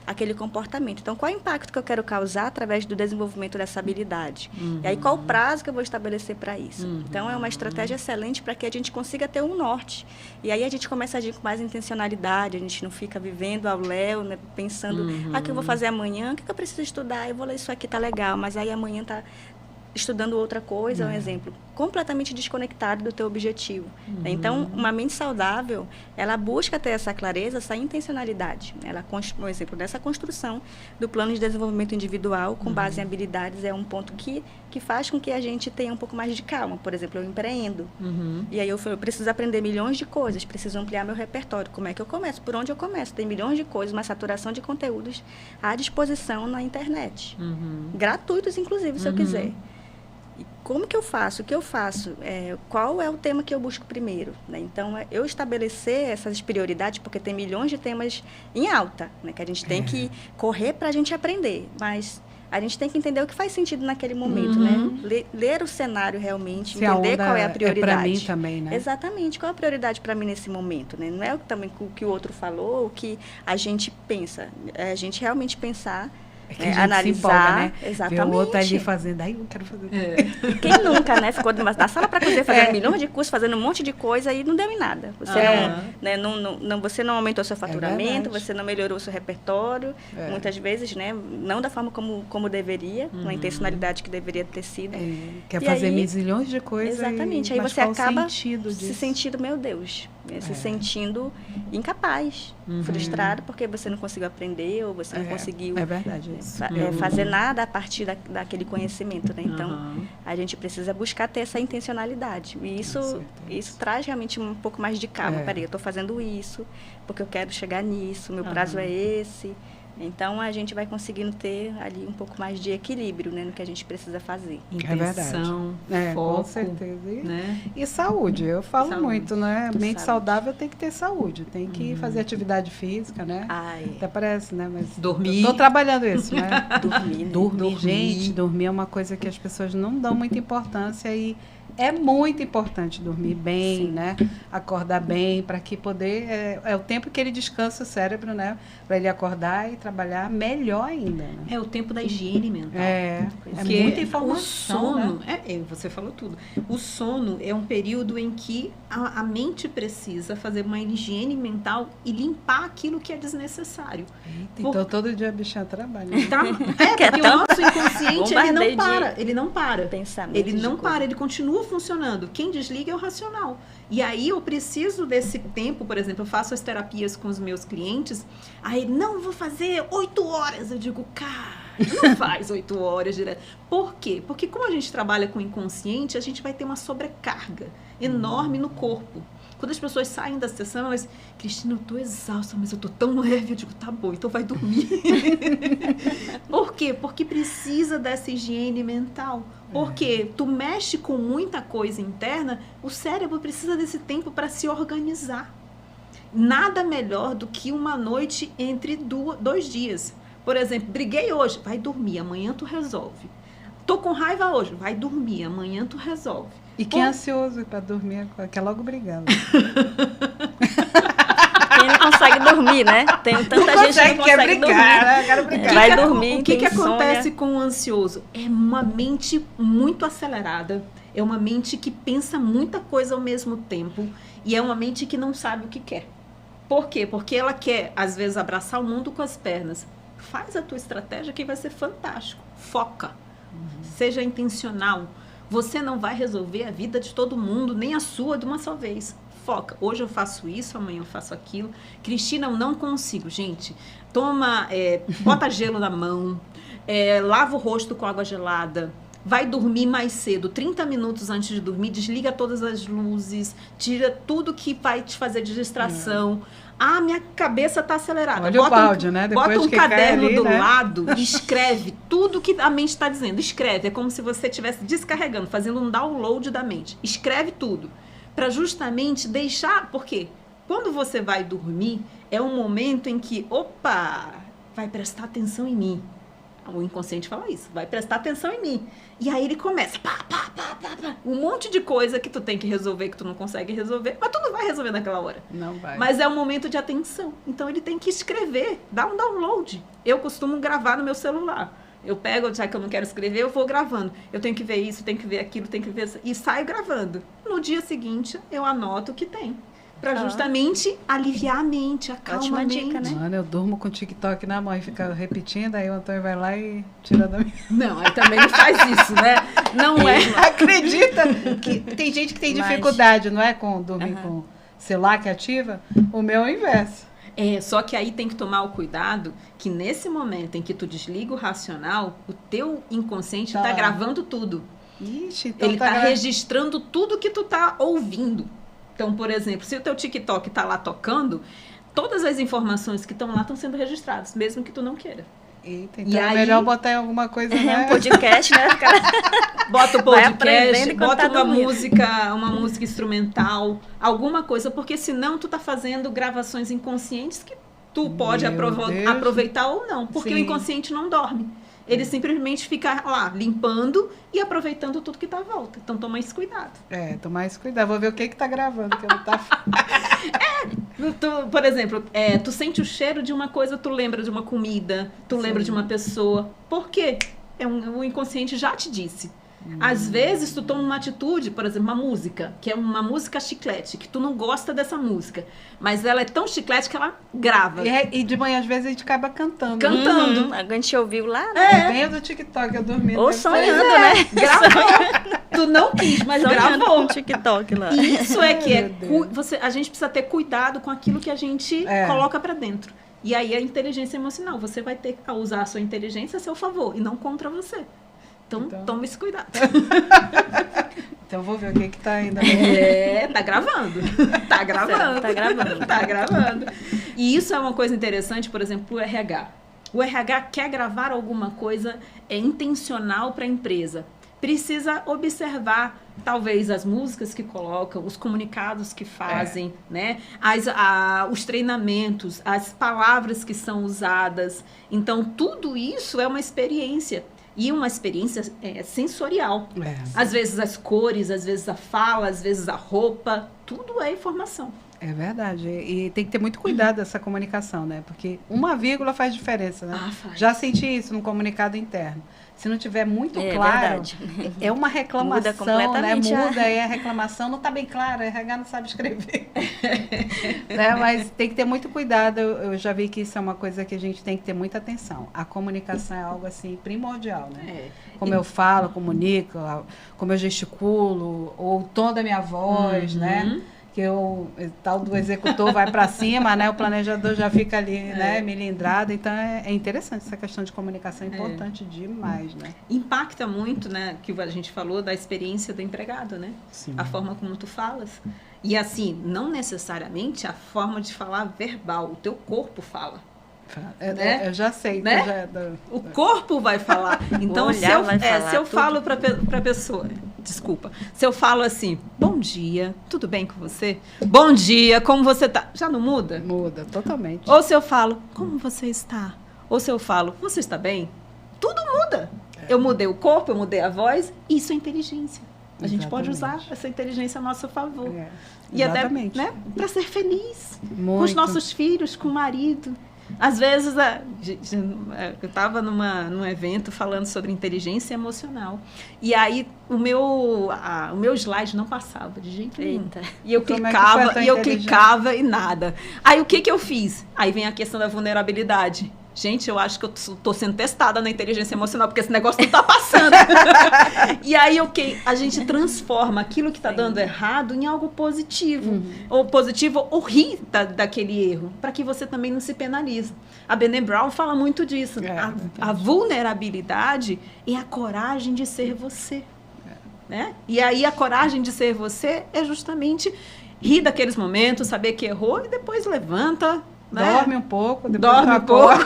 aquele comportamento. Então, qual é o impacto que eu quero causar através do desenvolvimento dessa habilidade? E aí, qual o prazo que eu vou estabelecer para isso? Então, é uma estratégia excelente para que a gente consiga ter um norte. E aí, a gente começa a agir com mais intencionalidade, a gente não fica vivendo ao léu, né, pensando, o que eu vou fazer amanhã? O que eu preciso estudar? Eu vou ler isso aqui, tá legal, mas aí amanhã tá estudando outra coisa, um exemplo, completamente desconectado do teu objetivo. Então, uma mente saudável, ela busca ter essa clareza, essa intencionalidade. Ela, um exemplo dessa construção do plano de desenvolvimento individual com base em habilidades é um ponto que faz com que a gente tenha um pouco mais de calma. Por exemplo, eu empreendo. E aí eu preciso aprender milhões de coisas, preciso ampliar meu repertório. Como é que eu começo? Por onde eu começo? Tem milhões de coisas, uma saturação de conteúdos à disposição na internet. Gratuitos, inclusive, se eu quiser. E como que eu faço? O que eu faço? Qual é o tema que eu busco primeiro? Né? Então, eu estabelecer essas prioridades, porque tem milhões de temas em alta, né? Que a gente tem que correr para a gente aprender. Mas a gente tem que entender o que faz sentido naquele momento, né? Ler o cenário realmente, entender qual é a prioridade. É para mim também, né? Exatamente. Qual é a prioridade para mim nesse momento? Né? Não é também o que o outro falou, o que a gente pensa. É a gente realmente pensar É que a gente se analisar. empolga, né? Exatamente. Ver o outro ali fazendo, aí eu quero fazer. Quem nunca, né? Ficou da sala para cozinha fazendo milhões de cursos, fazendo um monte de coisa e não deu em nada. Você, você não aumentou seu faturamento, você não melhorou seu repertório, muitas vezes, né? Não da forma como deveria, com a intencionalidade que deveria ter sido. Quer fazer milhões de coisas. Exatamente. Aí você acaba se sentindo, meu Deus, se sentindo incapaz, frustrado, porque você não conseguiu aprender ou você não conseguiu fazer nada a partir daquele conhecimento, né? Então, a gente precisa buscar ter essa intencionalidade. E isso traz realmente um pouco mais de calma. Peraí, eu estou fazendo isso porque eu quero chegar nisso, meu prazo é esse. Então, a gente vai conseguindo ter ali um pouco mais de equilíbrio, né, no que a gente precisa fazer. Intenção, foco, com certeza. Né? E saúde, eu falo muito, né? Mente saudável tem que ter saúde, tem que fazer atividade física, né? Até parece, né? Mas dormir. Estou trabalhando isso, né? Dormir, gente, dormir é uma coisa que as pessoas não dão muita importância e é muito importante dormir bem, né? Acordar bem, para que poder... É o tempo que ele descansa o cérebro, né? Para ele acordar e trabalhar melhor ainda. Né? É o tempo da higiene mental. É muita informação. O sono, né? Você falou tudo. O sono é um período em que a mente precisa fazer uma higiene mental e limpar aquilo que é desnecessário. Então, todo dia a bichinha trabalha. Né? Porque o nosso inconsciente, ele não para. Ele não para, ele continua funcionando. Quem desliga é o racional. E aí eu preciso desse tempo, por exemplo, eu faço as terapias com os meus clientes, aí não, vou fazer 8 horas. Eu digo, cara, não faz 8 horas direto. Por quê? Porque como a gente trabalha com o inconsciente, a gente vai ter uma sobrecarga enorme no corpo. Quando as pessoas saem da sessão, elas, Cristina, eu tô exausta, mas eu tô tão leve. Eu digo, tá bom, então vai dormir. Por quê? Porque precisa dessa higiene mental. Porque tu mexe com muita coisa interna, o cérebro precisa desse tempo para se organizar. Nada melhor do que uma noite entre 2 dias. Por exemplo, briguei hoje, vai dormir, amanhã tu resolve. Tô com raiva hoje, vai dormir, amanhã tu resolve. E quem é ansioso para dormir, quer logo brigar. Quem não consegue dormir, né? Tem tanta gente que não consegue dormir. Né? Eu quero brigar. Vai dormir. O que acontece com o ansioso? É uma mente muito acelerada. É uma mente que pensa muita coisa ao mesmo tempo. E é uma mente que não sabe o que quer. Por quê? Porque ela quer, às vezes, abraçar o mundo com as pernas. Faz a tua estratégia que vai ser fantástico. Foca. Seja intencional. Você não vai resolver a vida de todo mundo, nem a sua de uma só vez. Foca. Hoje eu faço isso, amanhã eu faço aquilo. Cristina, eu não consigo. Gente, bota gelo na mão, lava o rosto com água gelada, vai dormir mais cedo, 30 minutos antes de dormir, desliga todas as luzes, tira tudo que vai te fazer de distração. Minha cabeça está acelerada. Olha o balde, né? Depois bota um que caderno ali, do né? lado e escreve tudo que a mente está dizendo. Escreve, é como se você estivesse descarregando, fazendo um download da mente. Escreve tudo, para justamente deixar... Porque quando você vai dormir, é um momento em que, vai prestar atenção em mim. O inconsciente fala isso, vai prestar atenção em mim. E aí ele começa, um monte de coisa que tu tem que resolver, que tu não consegue resolver, mas tu não vai resolver naquela hora. Não vai. Mas é um momento de atenção. Então ele tem que escrever, dar um download. Eu costumo gravar no meu celular. Eu pego, já que eu não quero escrever, eu vou gravando. Eu tenho que ver isso, tenho que ver aquilo, tenho que ver isso. E saio gravando. No dia seguinte, eu anoto o que tem. Pra justamente aliviar a mente, acalmar a mente. Dica, né? Mano, eu durmo com o TikTok na mão e fica repetindo, aí o Antônio vai lá e tira da minha... Não, aí também não faz isso, né? Não é. Acredita que tem gente que tem dificuldade, não é? Com dormir com celular que ativa? O meu é o inverso. Só que aí tem que tomar o cuidado que nesse momento em que tu desliga o racional, o teu inconsciente tá gravando tudo. Ixi, então ele tá registrando tudo que tu tá ouvindo. Então, por exemplo, se o teu TikTok tá lá tocando, todas as informações que estão lá estão sendo registradas, mesmo que tu não queira. Eita, então é melhor botar em alguma coisa, né? Um podcast, né? Bota o podcast, bota tá uma música instrumental, alguma coisa, porque senão tu tá fazendo gravações inconscientes que tu pode aproveitar ou não, porque o inconsciente não dorme. Ele simplesmente fica lá, limpando e aproveitando tudo que tá à volta. Então, toma esse cuidado. Tomar esse cuidado. Vou ver o que tá gravando, que eu não tá... Por exemplo, tu sente o cheiro de uma coisa, tu lembra de uma comida, tu lembra de uma pessoa. Por quê? O inconsciente já te disse. Às vezes tu toma uma atitude, por exemplo, uma música, que é uma música chiclete, que tu não gosta dessa música, mas ela é tão chiclete que ela grava. E de manhã, às vezes, a gente acaba cantando. Cantando. A gente ouviu lá, né? Vem do TikTok, eu dormi. Ou sonhando, né? Gravou. Tu não quis, mas Sonhando gravou. com o TikTok lá. Isso é que Meu Deus. a gente precisa ter cuidado com aquilo que a gente coloca pra dentro. E aí a inteligência emocional, você vai ter que usar a sua inteligência a seu favor e não contra você. Então tome esse cuidado. Então vou ver o que tá ainda. Tá gravando. Tá gravando. Tá gravando. Tá gravando. E isso é uma coisa interessante, por exemplo, o RH. O RH quer gravar alguma coisa intencional para a empresa. Precisa observar, talvez, as músicas que colocam, os comunicados que fazem, né? Os treinamentos, as palavras que são usadas. Então, tudo isso é uma experiência. E uma experiência sensorial. Às vezes as cores, às vezes a fala, às vezes a roupa, tudo é informação. É verdade. E tem que ter muito cuidado dessa comunicação, né? Porque uma vírgula faz diferença, né? Faz. Já senti isso no comunicado interno. Se não tiver muito claro, verdade. é uma reclamação, Muda completamente, né? Muda aí a reclamação, não está bem claro, a RH não sabe escrever. Né? Mas tem que ter muito cuidado, eu já vi que isso é uma coisa que a gente tem que ter muita atenção. A comunicação é algo assim primordial, né? Como eu falo, comunico, como eu gesticulo, ou o tom da minha voz, né? Que o tal do executor vai para cima, né? O planejador já fica ali, né? Milindrado. Então, é interessante essa questão de comunicação, é importante demais, né? Impacta muito, né? Que a gente falou da experiência do empregado, né? Sim. A forma como tu falas. E assim, não necessariamente a forma de falar verbal. O teu corpo fala. Eu já sei. Né? O corpo vai falar. Então, se eu falo para a pessoa... Desculpa. Se eu falo assim, bom dia, tudo bem com você? Bom dia, como você tá? Já não muda? Muda, totalmente. Ou se eu falo, como você está? Ou se eu falo, você está bem? Tudo muda. Eu mudei o corpo, eu mudei a voz. Isso é inteligência. A gente pode usar essa inteligência a nosso favor. E até, né, para ser feliz. Muito. Com os nossos filhos, com o marido. Às vezes, eu estava num evento falando sobre inteligência emocional. E aí, o meu slide não passava de jeito nenhum. E eu clicava e nada. Aí, o que eu fiz? Aí vem a questão da vulnerabilidade. Gente, eu acho que eu tô sendo testada na inteligência emocional, porque esse negócio não tá passando. E aí, a gente transforma aquilo que tá dando errado em algo positivo. Ou positivo, ou ri daquele erro, para que você também não se penalize. A Brené Brown fala muito disso. A vulnerabilidade é a coragem de ser você. Né? E aí, a coragem de ser você é justamente rir daqueles momentos, saber que errou e depois levanta. Dorme um pouco, depois dorme um pouco.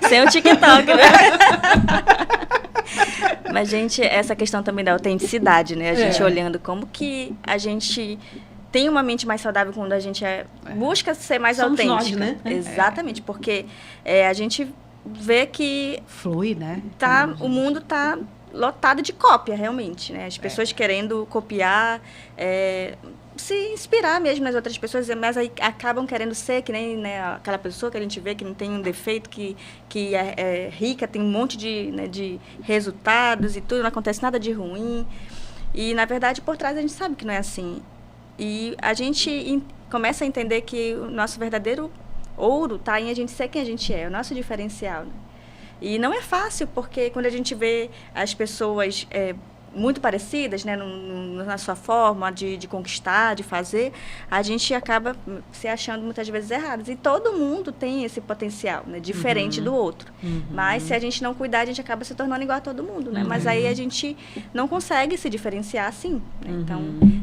sem o TikTok, né? Mas, gente, essa questão também da autenticidade, né? A gente olhando como que a gente tem uma mente mais saudável quando a gente busca ser mais autêntica. Nós, né? Exatamente, porque a gente vê que flui, né? O mundo está lotado de cópia, realmente, né? As pessoas querendo copiar, se inspirar mesmo nas outras pessoas, mas aí acabam querendo ser que nem, né, aquela pessoa que a gente vê que não tem um defeito, que é rica, tem um monte de resultados e tudo, não acontece nada de ruim. E, na verdade, por trás a gente sabe que não é assim. E a gente começa a entender que o nosso verdadeiro ouro está em a gente ser quem a gente é, o nosso diferencial, né? E não é fácil, porque quando a gente vê as pessoas muito parecidas, né, na sua forma de conquistar, de fazer, a gente acaba se achando muitas vezes errados. E todo mundo tem esse potencial, né, diferente do outro. Mas se a gente não cuidar, a gente acaba se tornando igual a todo mundo, né? Mas aí a gente não consegue se diferenciar assim, né? Então,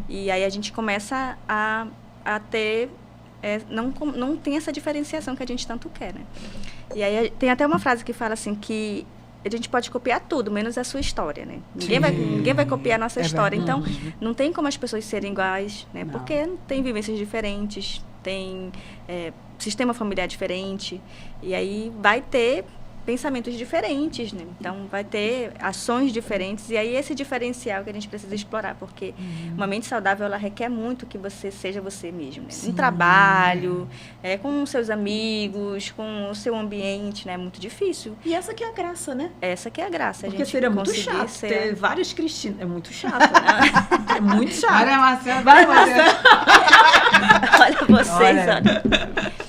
e aí a gente começa a ter... não tem essa diferenciação que a gente tanto quer, né? E aí tem até uma frase que fala assim que a gente pode copiar tudo, menos a sua história, né? Ninguém vai copiar a nossa história. Então, não tem como as pessoas serem iguais, né? Não. Porque tem vivências diferentes, tem sistema familiar diferente. E aí vai ter pensamentos diferentes, né? Então, vai ter ações diferentes. E aí, esse diferencial que a gente precisa explorar. Porque uma mente saudável, ela requer muito que você seja você mesmo. Né? No trabalho, com os seus amigos, com o seu ambiente, né? É muito difícil. E essa que é a graça, né? Essa que é a graça. Porque a gente seria muito chato ter várias Cristinas. É muito chato, né? É muito chato. Olha, Marcela, vai, Marcela. Olha vocês, olha.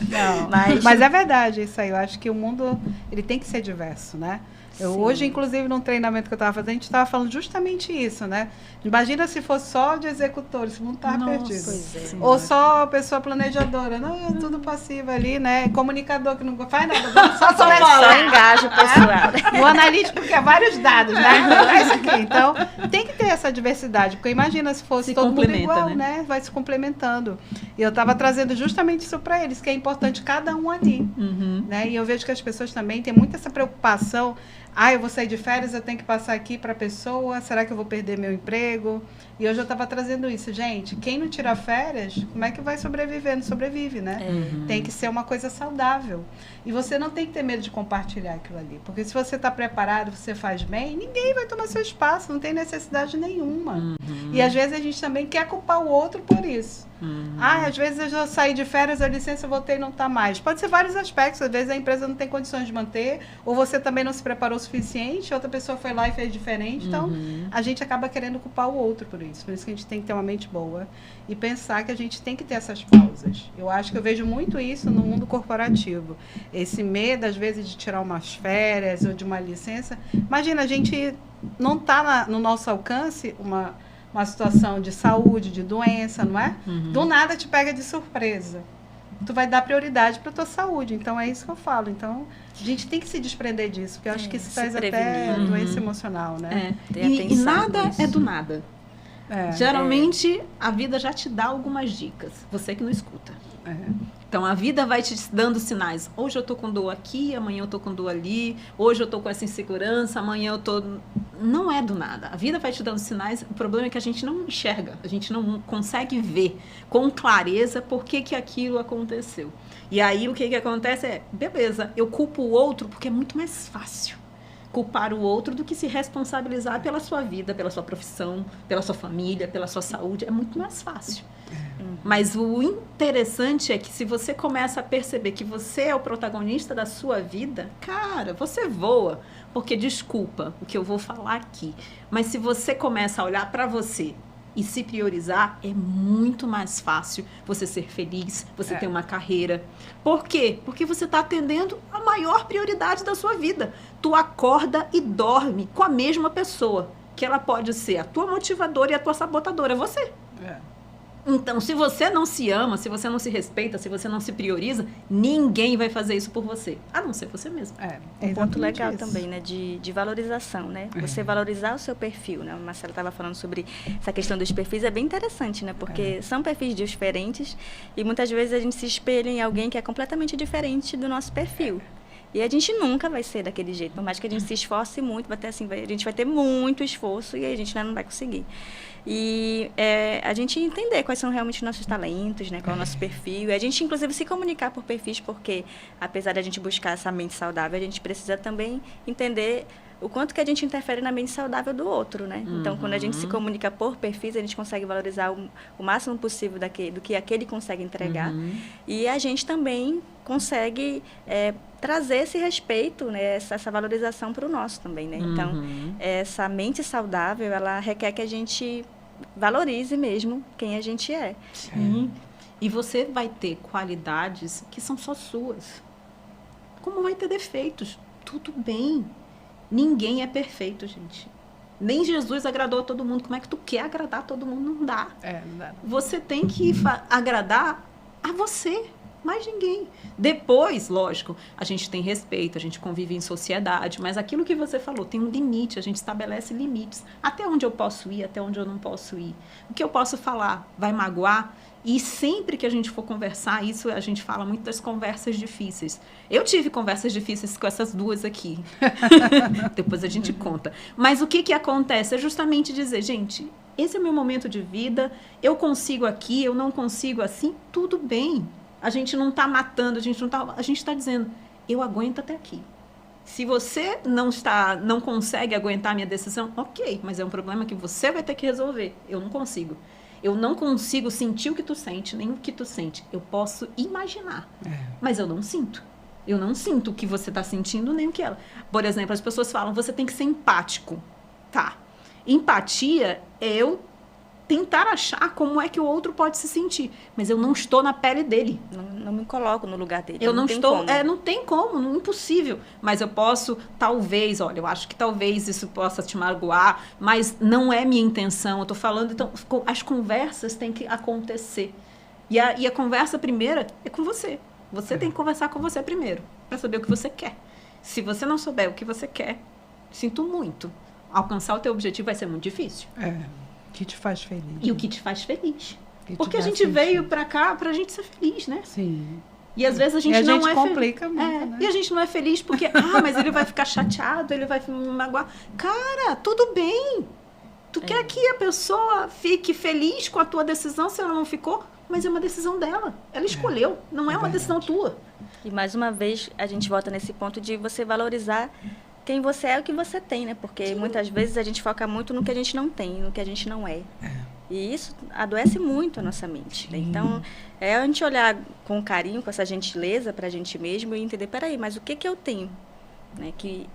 Não, mas é verdade isso aí. Eu acho que o mundo, ele tem que ser diverso, né? Hoje, inclusive, num treinamento que eu estava fazendo, a gente estava falando justamente isso, né? Imagina se fosse só de executores, esse mundo estava perdido. Pois é. Ou só pessoa planejadora. Não, é tudo passivo ali, né? Comunicador que não faz nada, só engaja o pessoal. O analítico quer vários dados, né? É isso aqui. Então, tem que ter essa diversidade, porque imagina se fosse todo mundo igual, né? Vai se complementando. E eu estava trazendo justamente isso para eles, que é importante cada um ali. Né? E eu vejo que as pessoas também têm muito essa preocupação. Eu vou sair de férias, eu tenho que passar aqui para a pessoa, será que eu vou perder meu emprego? E eu já estava trazendo isso, gente, quem não tira férias, como é que vai sobreviver? Não sobrevive, né? Tem que ser uma coisa saudável. E você não tem que ter medo de compartilhar aquilo ali, porque se você está preparado, você faz bem, ninguém vai tomar seu espaço, não tem necessidade nenhuma. E às vezes a gente também quer culpar o outro por isso. Às vezes eu já saí de férias, a licença eu voltei e não está mais. Pode ser vários aspectos, às vezes a empresa não tem condições de manter, ou você também não se preparou o suficiente, outra pessoa foi lá e fez diferente, então a gente acaba querendo culpar o outro por isso. Por isso que a gente tem que ter uma mente boa e pensar que a gente tem que ter essas pausas. Eu acho que eu vejo muito isso no mundo corporativo. Esse medo, às vezes, de tirar umas férias ou de uma licença. Imagina, a gente não está no nosso alcance uma situação de saúde, de doença, não é? Do nada te pega de surpresa. Tu vai dar prioridade para a tua saúde. Então, é isso que eu falo. Então, a gente tem que se desprender disso, porque eu acho que isso traz até doença emocional, né? E nada é do nada. Geralmente, a vida já te dá algumas dicas. Você que não escuta. Então, a vida vai te dando sinais. Hoje eu tô com dor aqui, amanhã eu tô com dor ali. Hoje eu tô com essa insegurança, amanhã eu tô... Não é do nada. A vida vai te dando sinais. O problema é que a gente não enxerga. A gente não consegue ver com clareza por que aquilo aconteceu. E aí, o que acontece é... Beleza, eu culpo o outro porque é muito mais fácil culpar o outro do que se responsabilizar pela sua vida, pela sua profissão, pela sua família, pela sua saúde. É muito mais fácil. Mas o interessante é que se você começa a perceber que você é o protagonista da sua vida, cara, você voa. Porque, desculpa o que eu vou falar aqui, mas se você começa a olhar para você e se priorizar, é muito mais fácil você ser feliz, você ter uma carreira. Por quê? Porque você está atendendo a maior prioridade da sua vida. Tu acorda e dorme com a mesma pessoa, que ela pode ser a tua motivadora e a tua sabotadora, você. Então, se você não se ama, se você não se respeita, se você não se prioriza, ninguém vai fazer isso por você, a não ser você mesmo. Um ponto legal também, né, de valorização, né? Você valorizar o seu perfil, né? A Marcela estava falando sobre essa questão dos perfis, é bem interessante, né? Porque são perfis diferentes e muitas vezes a gente se espelha em alguém que é completamente diferente do nosso perfil. E a gente nunca vai ser daquele jeito, por mais que a gente se esforce muito, vai ter, assim, a gente vai ter muito esforço e a gente não vai conseguir. E a gente entender quais são realmente os nossos talentos, né, qual é o nosso perfil. E a gente, inclusive, se comunicar por perfis, porque, apesar de a gente buscar essa mente saudável, a gente precisa também entender o quanto que a gente interfere na mente saudável do outro, né? Então, quando a gente se comunica por perfis, a gente consegue valorizar o máximo possível do que aquele consegue entregar. E a gente também consegue trazer esse respeito, né? Essa valorização para o nosso também, né? Então, essa mente saudável, ela requer que a gente valorize mesmo quem a gente é. Sim. E você vai ter qualidades que são só suas. Como vai ter defeitos? Tudo bem. Ninguém é perfeito, gente. Nem Jesus agradou a todo mundo. Como é que tu quer agradar a todo mundo? Não dá. Não dá. Você tem que agradar a você, mais ninguém. Depois, lógico, a gente tem respeito, a gente convive em sociedade, mas aquilo que você falou tem um limite, a gente estabelece limites. Até onde eu posso ir, até onde eu não posso ir. O que eu posso falar vai magoar? E sempre que a gente for conversar, isso a gente fala muito das conversas difíceis. Eu tive conversas difíceis com essas duas aqui. Depois a gente conta. Mas o que acontece? É justamente dizer, gente, esse é o meu momento de vida, eu consigo aqui, eu não consigo assim, tudo bem. A gente não está matando, a gente está dizendo, eu aguento até aqui. Se você não consegue aguentar a minha decisão, ok, mas é um problema que você vai ter que resolver. Eu não consigo. Eu não consigo sentir o que tu sente, nem o que tu sente. Eu posso imaginar, mas eu não sinto. Eu não sinto o que você está sentindo, nem o que ela. Por exemplo, as pessoas falam, você tem que ser empático. Tá. Empatia é eu tentar achar como é que o outro pode se sentir. Mas eu não estou na pele dele. Não me coloco no lugar dele. Eu não estou... não tem como, impossível. Mas eu posso, talvez, olha, eu acho que talvez isso possa te magoar, mas não é minha intenção. Eu estou falando, então, as conversas têm que acontecer. E a conversa primeira é com você. Você tem que conversar com você primeiro, para saber o que você quer. Se você não souber o que você quer, sinto muito. Alcançar o teu objetivo vai ser muito difícil. O que te faz feliz. E o que te faz feliz. Porque a gente veio pra cá pra gente ser feliz, né? Sim. E às vezes a gente não é complica muito, né? E a gente não é feliz porque, mas ele vai ficar chateado, ele vai me magoar. Cara, tudo bem. Tu quer que a pessoa fique feliz com a tua decisão se ela não ficou? Mas é uma decisão dela. Ela escolheu, não é uma decisão tua. E mais uma vez, a gente volta nesse ponto de você valorizar quem você é e o que você tem, né? Porque muitas vezes a gente foca muito no que a gente não tem, no que a gente não é. E isso adoece muito a nossa mente. Né? Então, a gente olhar com carinho, com essa gentileza para a gente mesmo e entender, peraí, mas o que eu tenho? Né?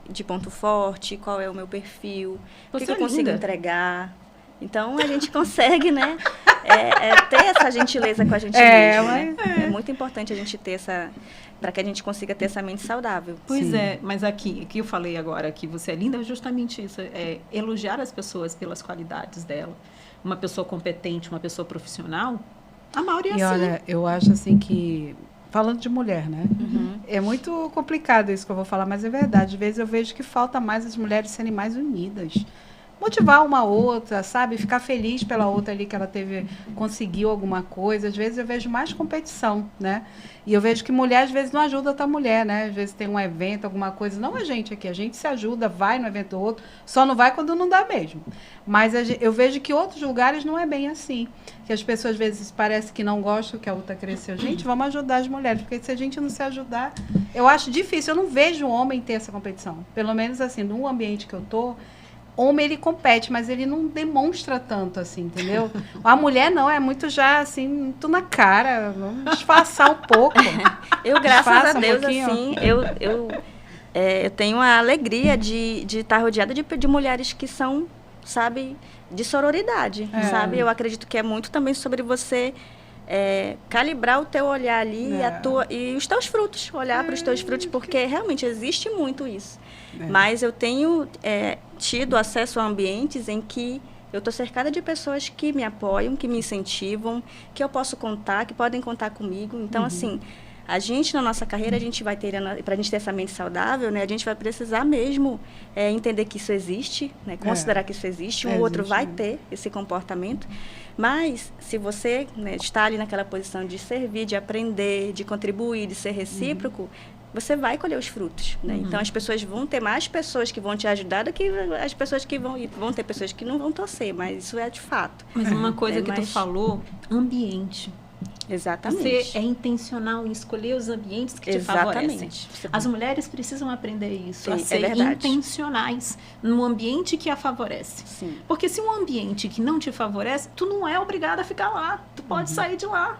De ponto forte, qual é o meu perfil, o que eu consigo entregar. Então, a gente consegue, né? Ter essa gentileza com a gente mesmo, né? É muito importante a gente ter essa... para que a gente consiga ter essa mente saudável. Pois mas aqui eu falei agora que você é linda, é justamente isso. É elogiar as pessoas pelas qualidades dela. Uma pessoa competente, uma pessoa profissional, a maioria é assim. E olha, eu acho assim que... Falando de mulher, né? É muito complicado isso que eu vou falar, mas é verdade. Às vezes eu vejo que falta mais as mulheres serem mais unidas. Motivar uma outra, sabe? Ficar feliz pela outra ali que ela conseguiu alguma coisa. Às vezes eu vejo mais competição, né? E eu vejo que mulher, às vezes, não ajuda outra mulher, né? Às vezes tem um evento, alguma coisa. Não a gente aqui, a gente se ajuda, vai no evento do outro, só não vai quando não dá mesmo. Mas eu vejo que outros lugares não é bem assim. Que as pessoas, às vezes, parece que não gostam que a outra cresceu. Gente, vamos ajudar as mulheres, porque se a gente não se ajudar... Eu acho difícil, eu não vejo o homem ter essa competição. Pelo menos, assim, no ambiente que eu tô... Homem, ele compete, mas ele não demonstra tanto, assim, entendeu? A mulher, não, é muito já, assim, muito na cara. Vamos disfarçar um pouco. Eu, graças a Deus, assim, eu tenho a alegria de estar rodeada de mulheres que são, sabe, de sororidade, sabe? Eu acredito que é muito também sobre você calibrar o teu olhar ali e os teus frutos, olhar para os teus frutos, porque realmente existe muito isso. Mas eu tenho tido acesso a ambientes em que eu estou cercada de pessoas que me apoiam, que me incentivam, que eu posso contar, que podem contar comigo. Então, assim, a gente, na nossa carreira, a gente vai ter, para a gente ter essa mente saudável, né, a gente vai precisar mesmo entender que isso existe, né, considerar que isso existe, um outro vai ter esse comportamento. Mas, se você, né, está ali naquela posição de servir, de aprender, de contribuir, de ser recíproco, você vai colher os frutos, né? Então, as pessoas vão ter mais pessoas que vão te ajudar do que as pessoas que vão ter pessoas que não vão torcer, mas isso é de fato. Mas uma coisa que tu falou, ambiente. Exatamente. Você é intencional em escolher os ambientes que te favorecem. As mulheres precisam aprender isso, a ser intencionais no ambiente que a favorece. Sim. Porque se um ambiente que não te favorece, tu não é obrigada a ficar lá. Tu pode sair de lá.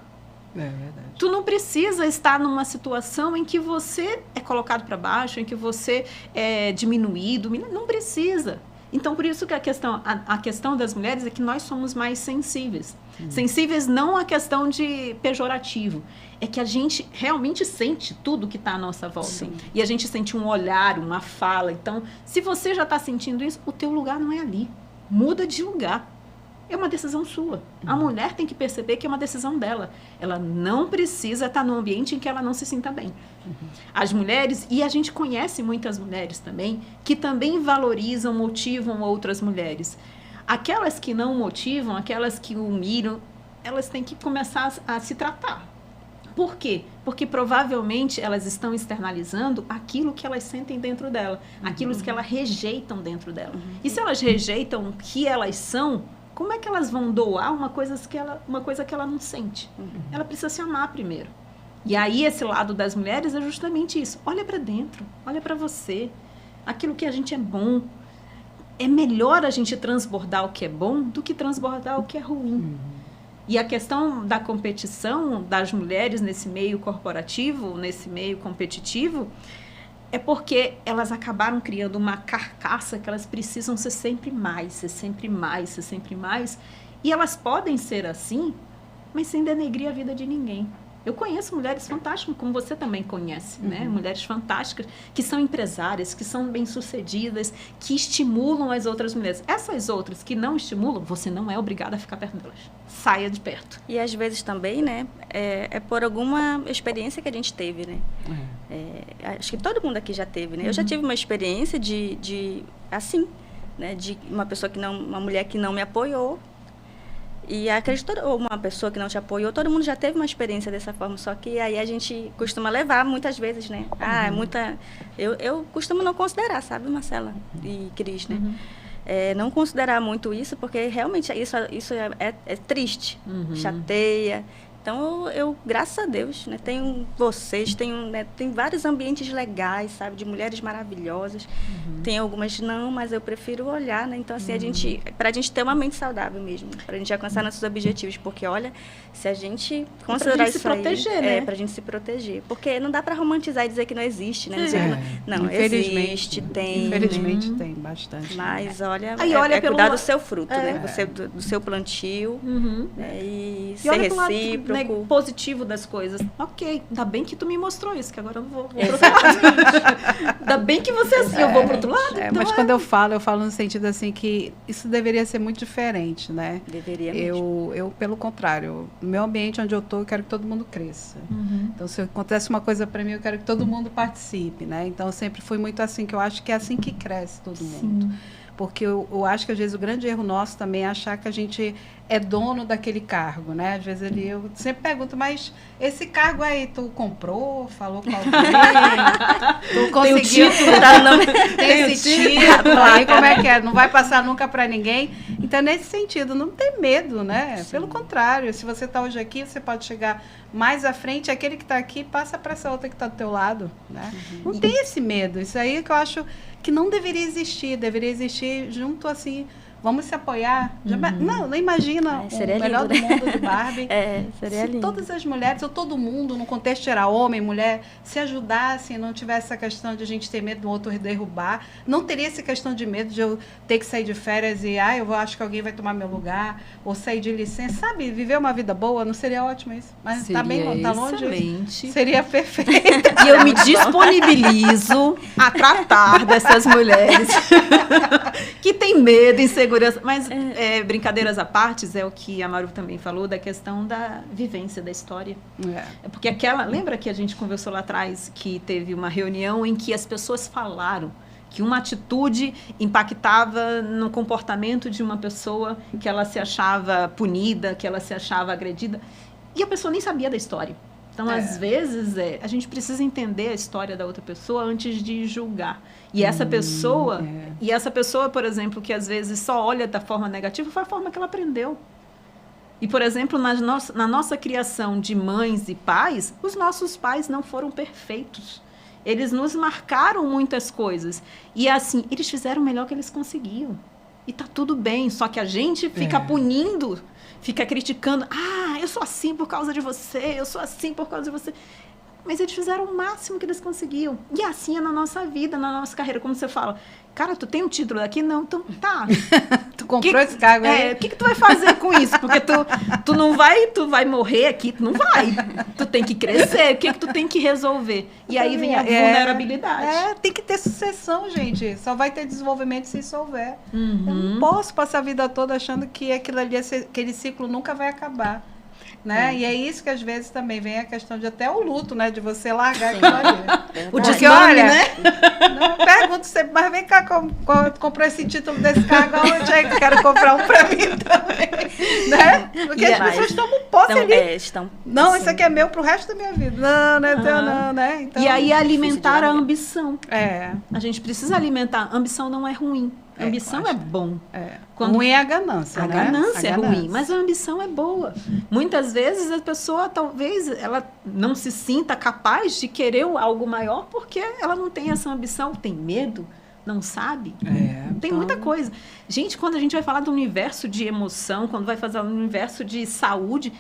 É verdade. Tu não precisa estar numa situação em que você é colocado para baixo, em que você é diminuído. Não precisa. Então, por isso que a questão das mulheres é que nós somos mais sensíveis. Sensíveis não a questão de pejorativo. É que a gente realmente sente tudo que está à nossa volta. Sim. E a gente sente um olhar, uma fala. Então, se você já está sentindo isso, o teu lugar não é ali. Muda de lugar. É uma decisão sua. A mulher tem que perceber que é uma decisão dela. Ela não precisa estar num ambiente em que ela não se sinta bem. As mulheres, e a gente conhece muitas mulheres também, que também valorizam, motivam outras mulheres. Aquelas que não motivam, aquelas que humilham, elas têm que começar a se tratar. Por quê? Porque provavelmente elas estão externalizando aquilo que elas sentem dentro dela, aquilo que elas rejeitam dentro dela. E se elas rejeitam o que elas são, como é que elas vão doar uma coisa que ela não sente? Ela precisa se amar primeiro. E aí esse lado das mulheres é justamente isso. Olha para dentro, olha para você. Aquilo que a gente é bom. É melhor a gente transbordar o que é bom do que transbordar o que é ruim. E a questão da competição das mulheres nesse meio corporativo, nesse meio competitivo, é porque elas acabaram criando uma carcaça que elas precisam ser sempre mais, ser sempre mais, ser sempre mais. E elas podem ser assim, mas sem denegrir a vida de ninguém. Eu conheço mulheres fantásticas, como você também conhece, né? Mulheres fantásticas, que são empresárias, que são bem-sucedidas, que estimulam as outras mulheres. Essas outras que não estimulam, você não é obrigada a ficar perto delas. Saia de perto. E às vezes também, né, é por alguma experiência que a gente teve, né? Acho que todo mundo aqui já teve, né? Eu já tive uma experiência assim, né? De uma mulher que não me apoiou. E acredito, ou uma pessoa que não te apoiou, todo mundo já teve uma experiência dessa forma, só que aí a gente costuma levar muitas vezes, né? Eu costumo não considerar, sabe, Marcela e Cris, né? Não considerar muito isso, porque realmente isso é triste, chateia. Então, eu graças a Deus, né, tenho vocês, tem vários ambientes legais, sabe, de mulheres maravilhosas. Tem algumas não, mas eu prefiro olhar, né? Então, assim, pra gente ter uma mente saudável mesmo, pra gente alcançar nossos objetivos, porque, olha, se a gente considerar isso aí... Pra gente se proteger, né? Pra gente se proteger, porque não dá pra romantizar e dizer que não existe, né? Não, existe, tem. Infelizmente tem bastante. Mas, olha, olha cuidar do seu fruto, né? Você, do seu plantio, né? E ser recíproco. Positivo das coisas. Ok, ainda bem que tu me mostrou isso, que agora eu não vou pro outro lado. Ainda bem que você é assim, eu vou pro outro lado. Então mas quando eu falo no sentido assim que isso deveria ser muito diferente, né? Deveria mesmo. Eu pelo contrário, no meu ambiente onde eu tô, eu quero que todo mundo cresça. Então, se acontece uma coisa para mim, eu quero que todo mundo participe, né? Então, eu sempre fui muito assim, que eu acho que é assim que cresce todo mundo. Porque eu acho que, às vezes, o grande erro nosso também é achar que a gente é dono daquele cargo, né? Às vezes eu sempre pergunto, mas esse cargo aí, tu comprou, falou com alguém, tu conseguiu, tem esse título, aí como é que é? Não vai passar nunca para ninguém. Então, nesse sentido, não tem medo, né? Sim. Pelo contrário, se você está hoje aqui, você pode chegar mais à frente, aquele que está aqui passa para essa outra que está do teu lado, né? Não tem esse medo. Isso aí que eu acho que não deveria existir junto assim, vamos se apoiar. Não imagina o melhor lindo, do mundo do Barbie. Seria se lindo. Todas as mulheres, ou todo mundo, no contexto geral, homem, mulher, se ajudassem, não tivesse essa questão de a gente ter medo do outro derrubar, não teria essa questão de medo de eu ter que sair de férias e, acho que alguém vai tomar meu lugar, ou sair de licença, sabe? Viver uma vida boa, não seria ótimo isso? Mas seria tá longe. Excelente. Seria perfeito. E eu me disponibilizo a tratar dessas mulheres que têm medo, insegurança, mas brincadeiras à parte, é o que a Maru também falou, da questão da vivência da história. Porque lembra que a gente conversou lá atrás, que teve uma reunião em que as pessoas falaram que uma atitude impactava no comportamento de uma pessoa, que ela se achava punida, que ela se achava agredida, e a pessoa nem sabia da história. Então, às vezes, a gente precisa entender a história da outra pessoa antes de julgar. E essa pessoa, por exemplo, que às vezes só olha da forma negativa, foi a forma que ela aprendeu. E, por exemplo, na nossa criação de mães e pais, os nossos pais não foram perfeitos. Eles nos marcaram muitas coisas. E, assim, eles fizeram o melhor que eles conseguiam. E tá tudo bem, só que a gente fica punindo, fica criticando. Eu sou assim por causa de você, eu sou assim por causa de você. Mas eles fizeram o máximo que eles conseguiam. E assim é na nossa vida, na nossa carreira. Como você fala, cara, tu tem um título aqui? Não, então tá. Tu comprou esse cargo aí? O que tu vai fazer com isso? Porque tu não vai, tu vai morrer aqui, tu não vai. Tu tem que crescer, o que tu tem que resolver? E aí vem a vulnerabilidade. Tem que ter sucessão, gente. Só vai ter desenvolvimento se isso houver. Eu não posso passar a vida toda achando que aquilo ali, aquele ciclo nunca vai acabar. Né? E é isso que às vezes também vem a questão de até o luto, né? De você largar aquilo ali. O desnome, né? Não pergunto sempre, mas vem cá, comprou esse título desse cargo, aonde é que eu quero comprar um pra mim também? Né? Porque as pessoas tomam posse ali. Não, assim, isso aqui é meu pro resto da minha vida. Não é teu não, né? Então, e aí alimentar a ambição. A gente precisa alimentar. A ambição não é ruim. Ambição é bom. Quando ruim é a ganância, né? A ganância é ruim, mas a ambição é boa. Muitas vezes a pessoa, talvez, ela não se sinta capaz de querer algo maior porque ela não tem essa ambição, tem medo, não sabe. Tem muita coisa. Gente, quando a gente vai falar do universo de emoção, quando vai fazer um universo de saúde,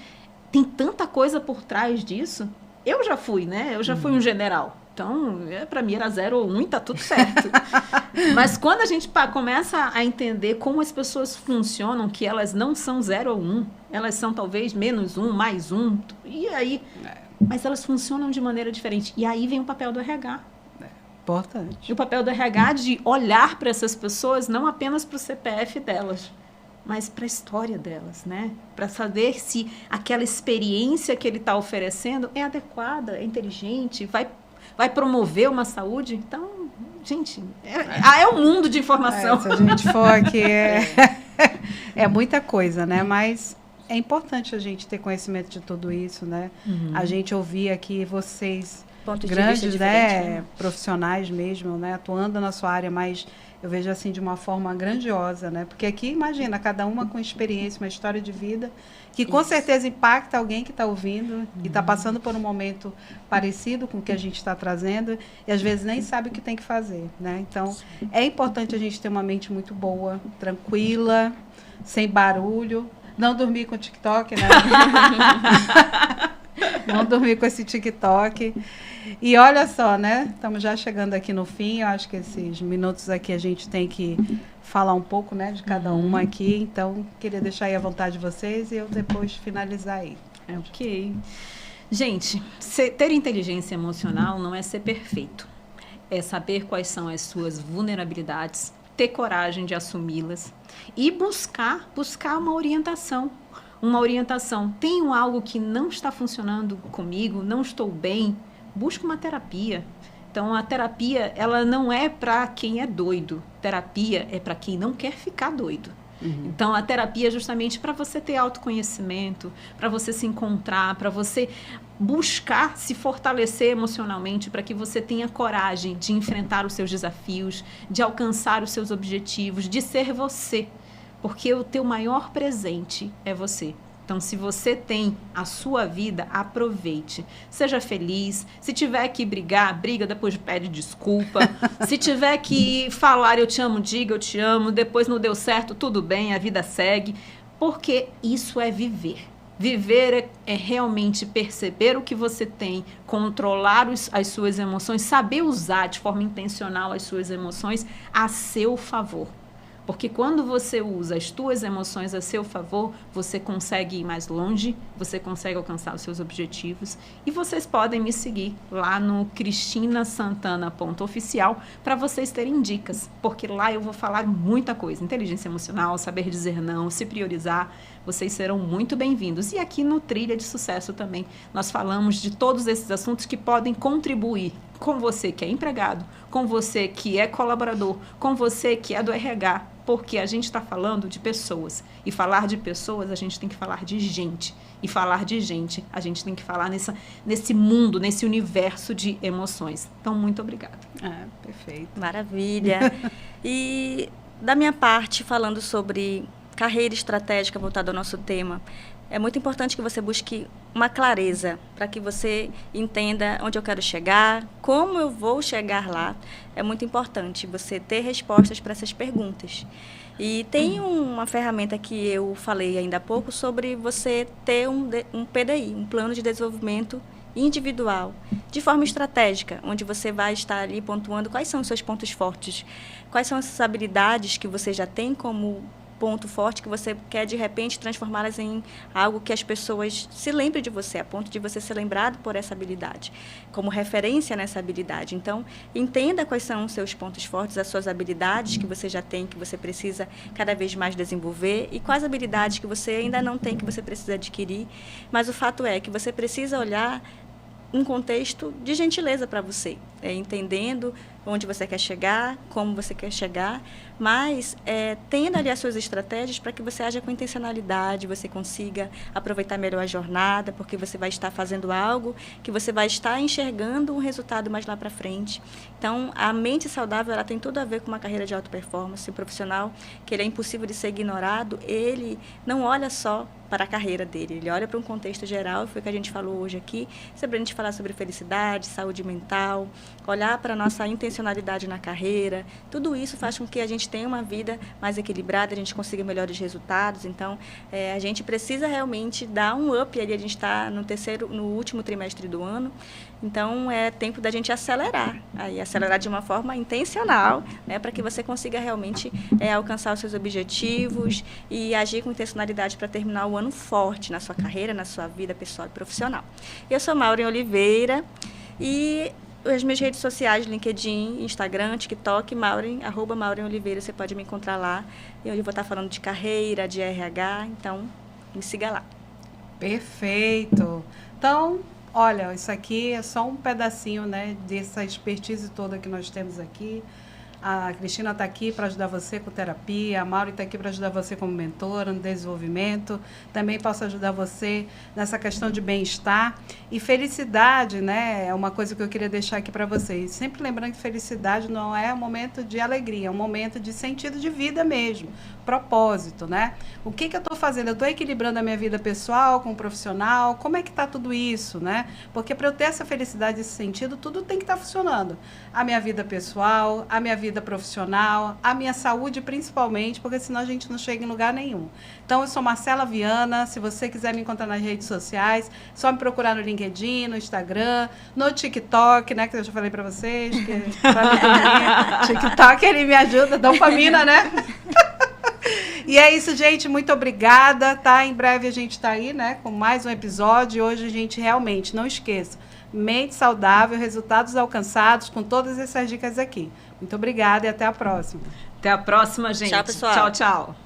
tem tanta coisa por trás disso. Eu já fui, né? Eu já fui um general. Então, para mim era 0 ou 1 e tá tudo certo. Mas quando a gente começa a entender como as pessoas funcionam, que elas não são 0 ou 1, elas são talvez menos 1, mais 1, e aí... Mas elas funcionam de maneira diferente. E aí vem o papel do RH. Importante. E o papel do RH de olhar para essas pessoas, não apenas para o CPF delas, mas para a história delas, né? Para saber se aquela experiência que ele está oferecendo é adequada, é inteligente, vai promover uma saúde. Então, gente, é um mundo de informação. Se a gente for aqui, é muita coisa, né? Mas é importante a gente ter conhecimento de tudo isso, né? A gente ouvir aqui vocês, grandes, né? Profissionais mesmo, né? Atuando na sua área, mas eu vejo assim de uma forma grandiosa, né? Porque aqui, imagina, cada uma com experiência, uma história de vida, que com certeza impacta alguém que está ouvindo e está passando por um momento parecido com o que a gente está trazendo e às vezes nem sabe o que tem que fazer, né? Então, é importante a gente ter uma mente muito boa, tranquila, sem barulho, não dormir com o TikTok, né? Não dormir com esse TikTok. E olha só, né? Estamos já chegando aqui no fim. Eu acho que esses minutos aqui a gente tem que falar um pouco, né, de cada uma aqui. Então, queria deixar aí à vontade de vocês e eu depois finalizar aí. Ok. Gente, ter inteligência emocional não é ser perfeito. É saber quais são as suas vulnerabilidades, ter coragem de assumi-las e buscar uma orientação. Uma orientação. Tenho algo que não está funcionando comigo, não estou bem, busca uma terapia. Então, a terapia, ela não é para quem é doido. Terapia é para quem não quer ficar doido. Então, a terapia é justamente para você ter autoconhecimento, para você se encontrar, para você buscar se fortalecer emocionalmente, para que você tenha coragem de enfrentar os seus desafios, de alcançar os seus objetivos, de ser você. Porque o teu maior presente é você. Então, se você tem a sua vida, aproveite. Seja feliz. Se tiver que brigar, briga, depois pede desculpa. Se tiver que falar eu te amo, diga eu te amo. Depois não deu certo, tudo bem, a vida segue. Porque isso é viver. Viver é realmente perceber o que você tem, controlar as suas emoções, saber usar de forma intencional as suas emoções a seu favor. Porque quando você usa as tuas emoções a seu favor, você consegue ir mais longe, você consegue alcançar os seus objetivos. E vocês podem me seguir lá no cristinasantana.oficial para vocês terem dicas. Porque lá eu vou falar muita coisa. Inteligência emocional, saber dizer não, se priorizar. Vocês serão muito bem-vindos. E aqui no Trilha de Sucesso também, nós falamos de todos esses assuntos que podem contribuir com você que é empregado, com você que é colaborador, com você que é do RH, porque a gente está falando de pessoas. E falar de pessoas, a gente tem que falar de gente. E falar de gente, a gente tem que falar nesse mundo, nesse universo de emoções. Então, muito obrigada. Perfeito. Maravilha. E da minha parte, falando sobre carreira estratégica voltada ao nosso tema, é muito importante que você busque uma clareza para que você entenda onde eu quero chegar, como eu vou chegar lá. É muito importante você ter respostas para essas perguntas. E tem uma ferramenta que eu falei ainda há pouco sobre você ter um PDI, um plano de desenvolvimento individual, de forma estratégica, onde você vai estar ali pontuando quais são os seus pontos fortes, quais são essas habilidades que você já tem como ponto forte que você quer, de repente, transformá-las em algo que as pessoas se lembrem de você, a ponto de você ser lembrado por essa habilidade, como referência nessa habilidade. Então, entenda quais são os seus pontos fortes, as suas habilidades que você já tem, que você precisa cada vez mais desenvolver, e quais habilidades que você ainda não tem, que você precisa adquirir. Mas o fato é que você precisa olhar um contexto de gentileza para você, entendendo onde você quer chegar, como você quer chegar, mas tendo ali as suas estratégias para que você haja com intencionalidade, você consiga aproveitar melhor a jornada, porque você vai estar fazendo algo que você vai estar enxergando um resultado mais lá para frente. Então, a mente saudável, ela tem tudo a ver com uma carreira de alta performance. O profissional, que ele é impossível de ser ignorado, ele não olha só para a carreira dele, ele olha para um contexto geral, foi o que a gente falou hoje aqui, sobre a gente falar sobre felicidade, saúde mental, olhar para a nossa intencionalidade na carreira, tudo isso faz com que a gente tenha uma vida mais equilibrada, a gente consiga melhores resultados. Então, a gente precisa realmente dar um up ali, a gente está no último trimestre do ano, então é tempo da gente acelerar, acelerar de uma forma intencional, né, para que você consiga realmente alcançar os seus objetivos e agir com intencionalidade para terminar o ano forte na sua carreira, na sua vida pessoal e profissional. Eu sou Maureen Oliveira e as minhas redes sociais, LinkedIn, Instagram, TikTok, @Maureen Oliveira, você pode me encontrar lá. Eu vou estar falando de carreira, de RH, então me siga lá. Perfeito. Então, olha, isso aqui é só um pedacinho, né, dessa expertise toda que nós temos aqui. A Cristina está aqui para ajudar você com terapia, a Mauri está aqui para ajudar você como mentora no desenvolvimento, também posso ajudar você nessa questão de bem-estar. E felicidade, né, é uma coisa que eu queria deixar aqui para vocês. Sempre lembrando que felicidade não é um momento de alegria, é um momento de sentido de vida mesmo, propósito, né? O que eu estou fazendo? Eu estou equilibrando a minha vida pessoal com o profissional? Como é que está tudo isso, né? Porque para eu ter essa felicidade, esse sentido, tudo tem que estar funcionando. A minha vida pessoal, a minha vida profissional, a minha saúde principalmente, porque senão a gente não chega em lugar nenhum. Então, eu sou Marcela Viana, se você quiser me encontrar nas redes sociais, só me procurar no LinkedIn, no Instagram, no TikTok, né, que eu já falei para vocês, que TikTok, ele me ajuda, dopamina, né? E é isso, gente, muito obrigada, tá? Em breve a gente tá aí, né, com mais um episódio, e hoje a gente realmente, não esqueça, mente saudável, resultados alcançados com todas essas dicas aqui. Muito obrigada e até a próxima. Até a próxima, gente. Tchau, pessoal. Tchau, tchau.